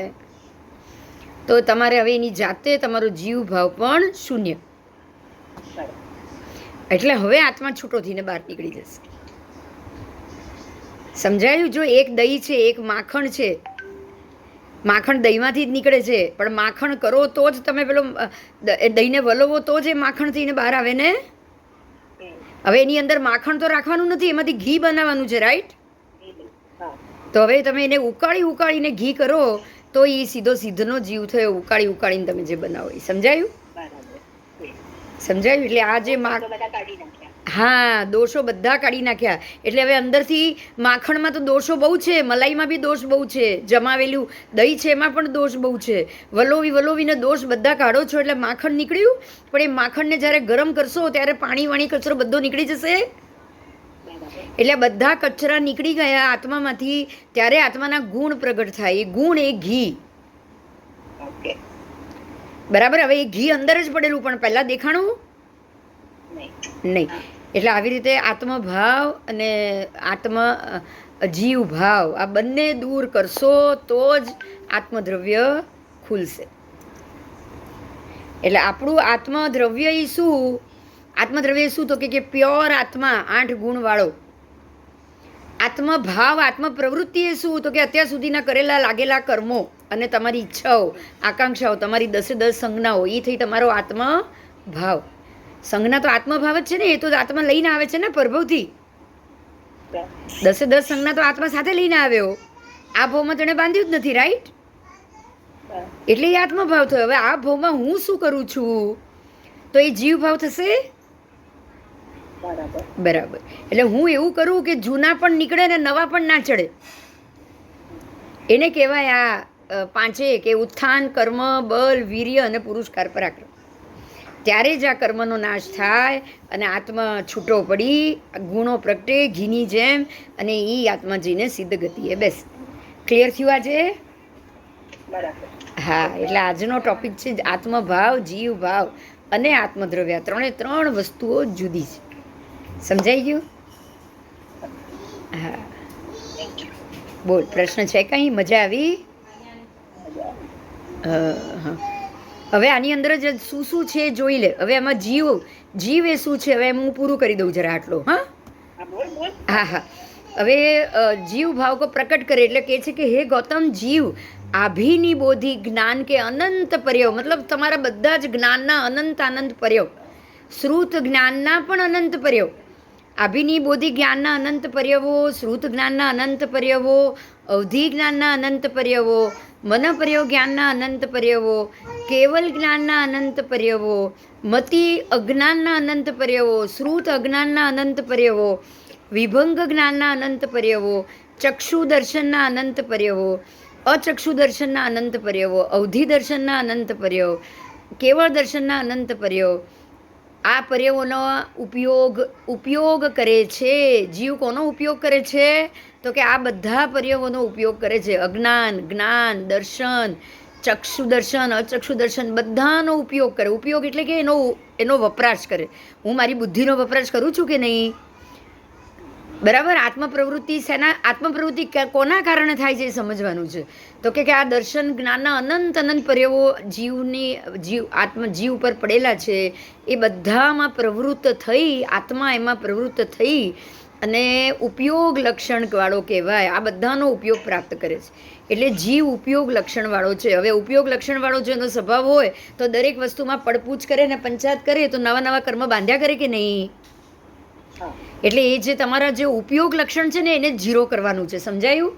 તો તમારે હવે એની જાતે તમારો જીવ ભાવ પણ શૂન્ય. એટલે હવે આત્મા છૂટો થઈને બહાર નીકળી જશે. સમજાયું? જો એક દહીં છે, એક માખણ છે. માખણ દહીંમાંથી જ નીકળે છે, પણ માખણ કરો તો જ તમે પેલો દહીંને વલોવો તો જ એ માખણ થઈને બહાર આવે ને. હવે એની અંદર માખણ તો રાખવાનું નથી, એમાંથી ઘી બનાવવાનું છે. રાઈટ? તો હવે તમે એને ઉકાળીને ઘી કરો તો એ સિદ્ધનો જીવ થયો. ઉકાળીને તમે જે બનાવો એ. સમજાયું? સમજાયું? એટલે આ જે હા, દોષો બધા કાઢી નાખ્યા. એટલે હવે અંદરથી માખણમાં તો દોષો બહુ છે, મલાઈમાં બી દોષ બહુ છે, જમાવેલું દહીં છે એમાં પણ દોષ બહુ છે. વલોવીને દોષ બધા કાઢો છો એટલે માખણ નીકળ્યું. પણ એ માખણને જ્યારે ગરમ કરશો ત્યારે પાણી કચરો બધો નીકળી જશે. એટલે બધા કચરા નીકળી ગયા આત્મામાંથી, ત્યારે આત્માના ગુણ પ્રગટ થાય. એ ગુણ એ ઘી. બરાબર? હવે એ ઘી અંદર જ પડેલું પણ પહેલાં દેખાણું નહીં. એટલે આવી રીતે આત્મભાવ અને જીવ ભાવ આ બંને દૂર કરશો તો જ આત્મદ્રવ્ય ખુલશે. એટલે આપણું આત્મદ્રવ્ય એ શું? આત્મદ્રવ્ય શું? તો કે પ્યોર આત્મા, 8 ગુણવાળો આત્મભાવ આત્મપ્રવૃત્તિ એ શું? તો કે અત્યાર સુધીના કરેલા લાગેલા કર્મો અને તમારી ઈચ્છાઓ આકાંક્ષાઓ તમારી 10 સંજ્ઞાઓ એ થઈ તમારો આત્મભાવ. સંજ્ઞા તો આત્મભાવ જ છે ને, એ તો આત્મા લઈને આવે છે ને પ્રભવથી. 10 સંજ્ઞા તો આત્મા સાથે લઈને આવ્યો. આ ભાવમાં તેણે બાંધ્યું જ નથી, રાઈટ? એટલે એ આત્મભાવ થયો. હવે આ ભાવમાં હું શું કરું છું? તો એ જીવ ભાવ થશે. બરાબર. એટલે હું એવું કરું કે જૂના પણ નીકળે ને નવા પણ ના ચડે. એને કહેવાય આ પાંચે કે ઉત્થાન, કર્મ, બલ, વીર્ય અને પુરુષકાર પરાક્રમ. ત્યારે જ આ કર્મનો નાશ થાય અને આત્મા છૂટો પડી ગુણો પ્રગટે ઘીની જેમ અને એ આત્માજીને સિદ્ધ ગતિએ બેસ. ક્લિયર થયું આજે? હા. એટલે આજનો ટોપિક છે આત્મભાવ, જીવ ભાવ અને આત્મદ્રવ્ય. ત્રણ વસ્તુઓ જુદી છે. સમજાઈ ગયું? હા. બોલ, પ્રશ્ન છે કંઈ? મજા આવી? હા. હવે આની અંદર જ શું શું છે જોઈ લે. હવે આમાં જીવ એ શું છે? હવે હું પૂરું કરી દઉં જરા આટલો. હા. હવે જીવ ભાવ કો પ્રકટ કરે એટલે કહે છે કે હે ગૌતમ, જીવ આભીની બોધી જ્ઞાન કે અનંત પર્યવ, મતલબ તમારા બધા જ જ્ઞાનના અનંત પર્યવ, શ્રુત જ્ઞાનના પણ અનંત પર્યવ, આભીની બોધી જ્ઞાનના અનંત પર્યવો, શ્રુત જ્ઞાનના અનંત પર્યવો, અવધિ જ્ઞાનના અનંત પર્યવો, મન પર્યવ જ્ઞાનના અનંત પર્યવો, કેવલ જ્ઞાનના અનંત પર્યવો, મતિ અજ્ઞાનના અનંત પર્યવો, શ્રુત અજ્ઞાનના અનંત પર્યવો, વિભંગ જ્ઞાનના અનંત પર્યવો, ચક્ષુ દર્શનના અનંત પર્યવો, અચક્ષુ દર્શનના અનંત પર્યવો, અવધિ દર્શનના અનંત પર્યવ, કેવળ દર્શનના અનંત પર્યવ. આ પર્યવોનો ઉપયોગ કરે છે જીવ. કોનો ઉપયોગ કરે છે? તો કે આ બધા પર્યવોનો ઉપયોગ કરે છે. અજ્ઞાન, જ્ઞાન, દર્શન, ચક્ષુ દર્શન, અચક્ષુ દર્શન બધાનો ઉપયોગ કરે. ઉપયોગ એટલે કે એનો વપરાશ કરે. હું મારી બુદ્ધિનો વપરાશ કરું છું કે નહીં? બરાબર. આત્મપ્રવૃત્તિ કોના કારણે થાય છે એ સમજવાનું છે. તો કે આ દર્શન જ્ઞાનના અનંત પર્યવો જીવ ઉપર પડેલા છે. એ બધામાં પ્રવૃત્ત થઈ, આત્મા એમાં પ્રવૃત્ત થઈ અને ઉપયોગ લક્ષણવાળો કહેવાય. આ બધાનો ઉપયોગ પ્રાપ્ત કરે છે. એટલે જીવ ઉપયોગ લક્ષણવાળો છે. હવે ઉપયોગ લક્ષણવાળો જો એનો સ્વભાવ હોય તો દરેક વસ્તુમાં પડપૂછ કરે ને પંચાયત કરે તો નવા કર્મ બાંધ્યા કરે કે નહીં? એટલે એ જે તમારા જે ઉપયોગ લક્ષણ છે ને એને ઝીરો કરવાનું છે. સમજાયું?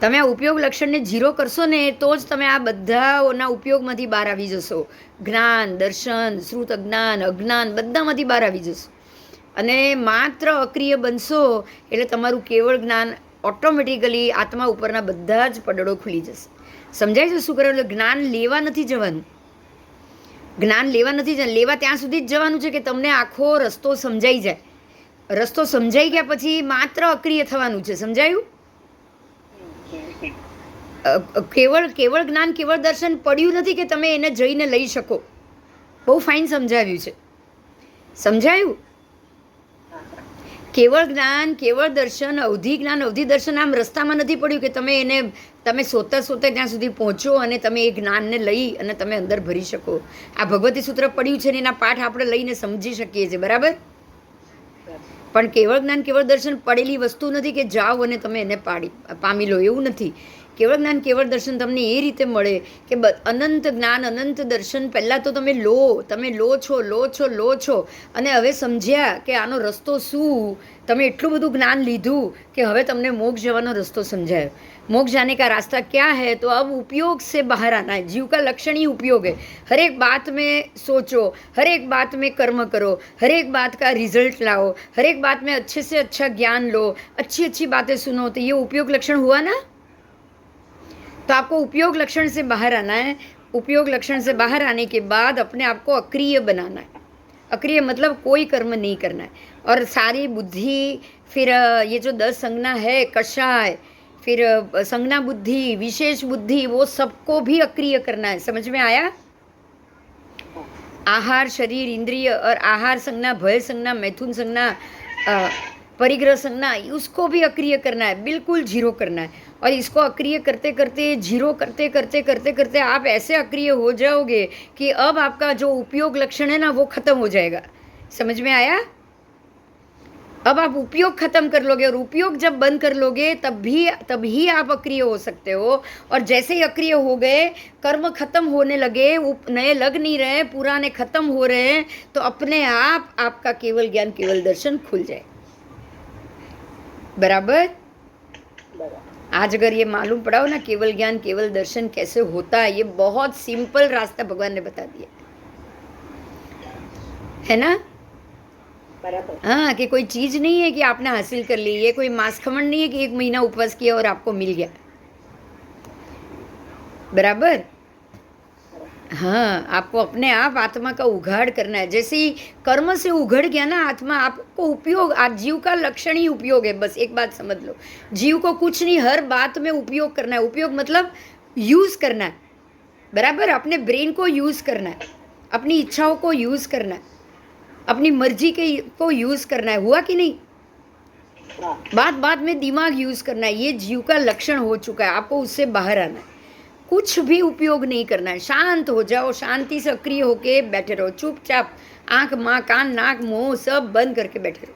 તમે આ ઉપયોગ લક્ષણને ઝીરો કરશો ને તો જ તમે આ બધાના ઉપયોગમાંથી બહાર આવી જશો. જ્ઞાન, દર્શન, શ્રુત અજ્ઞાન બધામાંથી બહાર આવી જશો અને માત્ર અક્રિય બનશો એટલે તમારું કેવળ જ્ઞાન ઓટોમેટિકલી આત્મા ઉપરના બધા જ પડડો ખુલી જશે. સમજાય છે શું કરવાનું? જ્ઞાન લેવા નથી જવાનું. લેવા ત્યાં સુધી જ જવાનું છે કે તમને આખો રસ્તો સમજાઈ જાય. રસ્તો સમજાઈ ગયા પછી માત્ર અક્રિય થવાનું છે. સમજાયું? કેવળ જ્ઞાન, કેવળ દર્શન પડ્યું નથી કે તમે એને જઈને લઈ શકો. બહુ ફાઇન સમજાવ્યું છે. સમજાયું? કેવળ જ્ઞાન, કેવળ દર્શન, અવધિ જ્ઞાન, અવધિ દર્શન આમ રસ્તામાં નથી પડ્યું કે તમે શોધતા ત્યાં સુધી પહોંચો અને તમે એ જ્ઞાનને લઈ અને તમે અંદર ભરી શકો. આ ભગવતી સૂત્ર પડ્યું છે ને એના પાઠ આપણે લઈને સમજી શકીએ છીએ. બરાબર? પણ કેવળ જ્ઞાન, કેવળ દર્શન પડેલી વસ્તુ નથી કે જાઓ અને તમે એને પામી લો. એવું નથી. કેવળ જ્ઞાન, કેવળ દર્શન તમને એ રીતે મળે કે અનંત જ્ઞાન, અનંત દર્શન પહેલાં તો તમે લો છો અને હવે સમજ્યા કે આનો રસ્તો શું. તમે એટલું બધું જ્ઞાન લીધું કે હવે તમને મોક્ષ જવાનો રસ્તો સમજાયો. मोक्ष जाने का रास्ता क्या है? तो अब उपयोग से बाहर आना है. जीव का लक्षण ही उपयोग है. हर एक बात में सोचो, हर एक बात में कर्म करो, हर एक बात का रिजल्ट लाओ, हर एक बात में अच्छे से अच्छा ज्ञान लो, अच्छी अच्छी बातें सुनो. तो ये उपयोग लक्षण हुआ ना? तो आपको उपयोग लक्षण से बाहर आना है. उपयोग लक्षण से बाहर आने के बाद अपने आप को अक्रिय बनाना है. अक्रिय मतलब कोई कर्म नहीं करना है. और सारी बुद्धि, फिर ये जो 10 संज्ञा है, कषाय, फिर संज्ञा बुद्धि, विशेष बुद्धि, वो सबको भी अक्रिय करना है. समझ में आया? आहार, शरीर, इंद्रिय और आहार संज्ञा, भय संज्ञा, मैथुन संज्ञा, परिग्रह संज्ञा, उसको भी अक्रिय करना है. बिल्कुल जीरो करना है. और इसको अक्रिय करते करते, जीरो करते करते करते करते आप ऐसे अक्रिय हो जाओगे कि अब आपका जो उपयोग लक्षण है ना वो खत्म हो जाएगा. समझ में आया? अब आप उपयोग खत्म कर लोगे और उपयोग जब बंद कर लोगे तभी आप अक्रिय हो सकते हो। और जैसे ही अक्रिय हो गए, कर्म खत्म होने लगे, नए लग नहीं रहे, पुराने खत्म हो रहे हैं, तो अपने आप आपका केवल ज्ञान केवल दर्शन खुल जाए। बराबर। आज अगर ये मालूम पड़ा हो ना केवल ज्ञान केवल दर्शन कैसे होता है, ये बहुत सिंपल रास्ता भगवान ने बता दिया है ना। हाँ, कि कोई चीज नहीं है कि आपने हासिल कर ली, ये कोई मांसखमण नहीं है कि 1 महीना उपवास किया और आपको मिल गया। बराबर। हाँ, आपको अपने आप आत्मा का उघाड़ करना है। जैसे ही कर्म से उघड़ गया ना आत्मा, आपको उपयोग, आज जीव का लक्षण ही उपयोग है। बस एक बात समझ लो, जीव को कुछ नहीं, हर बात में उपयोग करना है। उपयोग मतलब यूज करना है। बराबर। अपने ब्रेन को यूज करना है, अपनी इच्छाओं को यूज करना है, अपनी मर्जी के को यूज करना है। हुआ कि नहीं? बात बात में दिमाग यूज करना है। ये जीव का लक्षण हो चुका है, आपको उससे बाहर आना है। कुछ भी उपयोग नहीं करना है। शांत हो जाओ, शांति से सक्रिय होके बैठे रहो, चुपचाप आंख माँ कान नाक मुंह सब बंद करके बैठे रहो।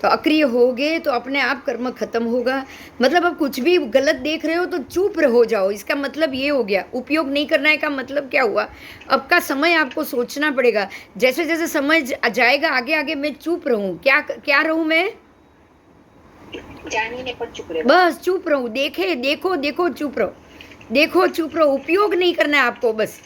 तो अक्रिय होगे तो अपने आप कर्म खत्म होगा। मतलब अब कुछ भी गलत देख रहे हो तो चुप हो जाओ, इसका मतलब ये हो गया। उपयोग नहीं करना है का मतलब क्या हुआ? अब का समय आपको सोचना पड़ेगा। जैसे जैसे समय जाएगा आगे आगे, मैं चुप रहूं, क्या क्या रहूं मैं? जानिए पर चुप रहो। बस चुप रहूं, देखे देखो देखो चुप रहो, देखो चुप रहो। उपयोग नहीं करना है आपको, बस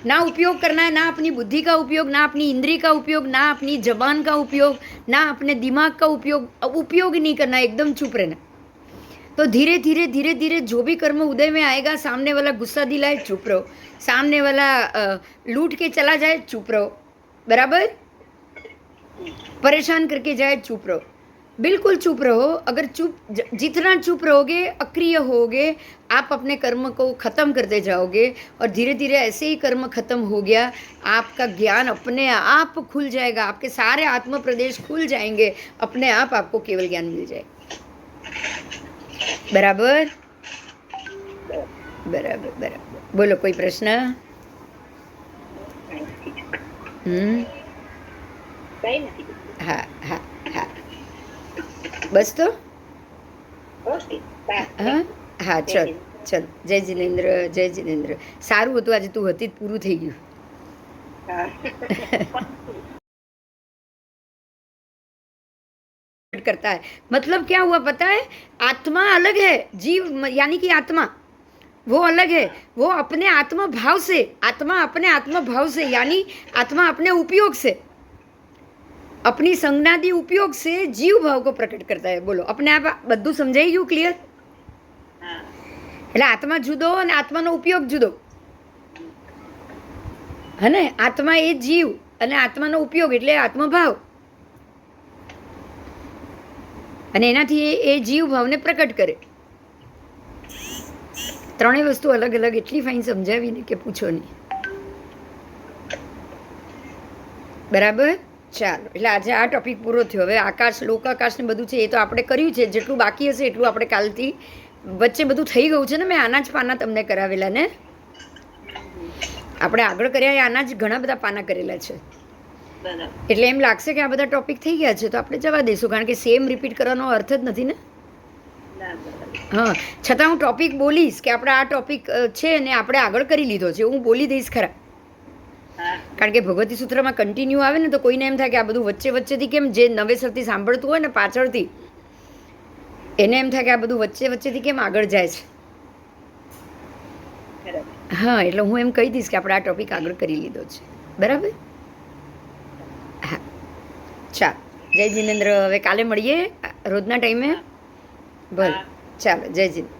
ना उपयोग करना है, ना अपनी बुद्धि का उपयोग, ना अपनी इंद्री का उपयोग, ना अपनी जबान का उपयोग, ना अपने दिमाग का उपयोग। उपयोग ही नहीं करना है, एकदम चुप रहना। तो धीरे धीरे धीरे धीरे जो भी कर्म उदय में आएगा, सामने वाला गुस्सा दिलाए चुप रहो, सामने वाला लूट के चला जाए चुप रहो। बराबर। परेशान करके जाए चुप रहो, बिल्कुल चुप रहो। अगर जितना चुप रहोगे, अक्रिय होगे, आप अपने कर्म को खत्म करते जाओगे। और धीरे धीरे ऐसे ही कर्म खत्म हो गया, आपका ज्ञान अपने आप खुल जाएगा, आपके सारे आत्म प्रदेश खुल जाएंगे, अपने आप आपको केवल ज्ञान मिल जाएगा। बराबर बराबर बराबर। बोलो, कोई प्रश्न? हाँ हाँ हाँ, बस तो હા હા, ચલ ચલ. જય જિનેન્દ્ર, જય જિનેન્દ્ર. સારું હતું આજે તું હતી, પૂરું થઈ ગયું. करता है मतलब क्या हुआ पता है? आत्मा अलग है, जीव यानी कि आत्मा वो अलग है। वो अपने आत्मा भाव से, आत्मा अपने आत्मा भाव से, यानी आत्मा अपने उपयोग से, अपनी संज्ञादि उपयोग से जीव भाव को प्रकट करता है. बोलो, अपने आप બધું સમજાઈ ગયું? ક્લિયર? એટલે આત્મા જુદો અને આત્માનો ઉપયોગ જુદો, હે ને? આત્મા એ જીવ અને આત્માનો ઉપયોગ એટલે આત્મભાવ, અને એનાથી એ જીવ ભાવને પ્રકટ કરે. ત્રણેય વસ્તુ અલગ અલગ એટલી ફાઇન સમજાવીને કે પૂછો નહીં. બરાબર. ચાલો, એટલે આજે આ ટોપિક પૂરો થયો. હવે આકાશ, લોકાકાશ ને બધું છે એ તો આપણે કર્યું છે. જેટલું બાકી હશે એટલું આપણે કાલથી, વચ્ચે બધું થઈ ગયું છે ને. મેં આના જ પાના તમને કરાવેલા ને, આપણે આગળ કર્યા એ આના જ ઘણા બધા પાના કરેલા છે. એટલે એમ લાગશે કે આ બધા ટોપિક થઈ ગયા છે તો આપણે જવા દઈશું, કારણ કે સેમ રિપીટ કરવાનો અર્થ જ નથી ને. હા, છતાં હું ટોપિક બોલીશ કે આપણે આ ટોપિક છે ને આપણે આગળ કરી લીધો છે, હું બોલી દઈશ ખરા. કારણ કે ભગવતી સૂત્રમાં કન્ટિન્યુ આવે ને તો કોઈને એમ થાય કે આ બધું વચ્ચે વચ્ચેથી કેમ, જે નવેસરથી સાંભળતું હોય ને પાછળથી, એને એમ થાય કે આ બધું વચ્ચે વચ્ચેથી કેમ આગળ જાય છે. હા, એટલે હું એમ કહી દઈશ કે આપણે આ ટોપિક આગળ કરી લીધો છે. બરાબર. હા, ચાલો. જય જિનેન્દ્ર. હવે કાલે મળીએ રોજના ટાઈમે. ભલે, ચાલો. જય જિનેન્દ્ર.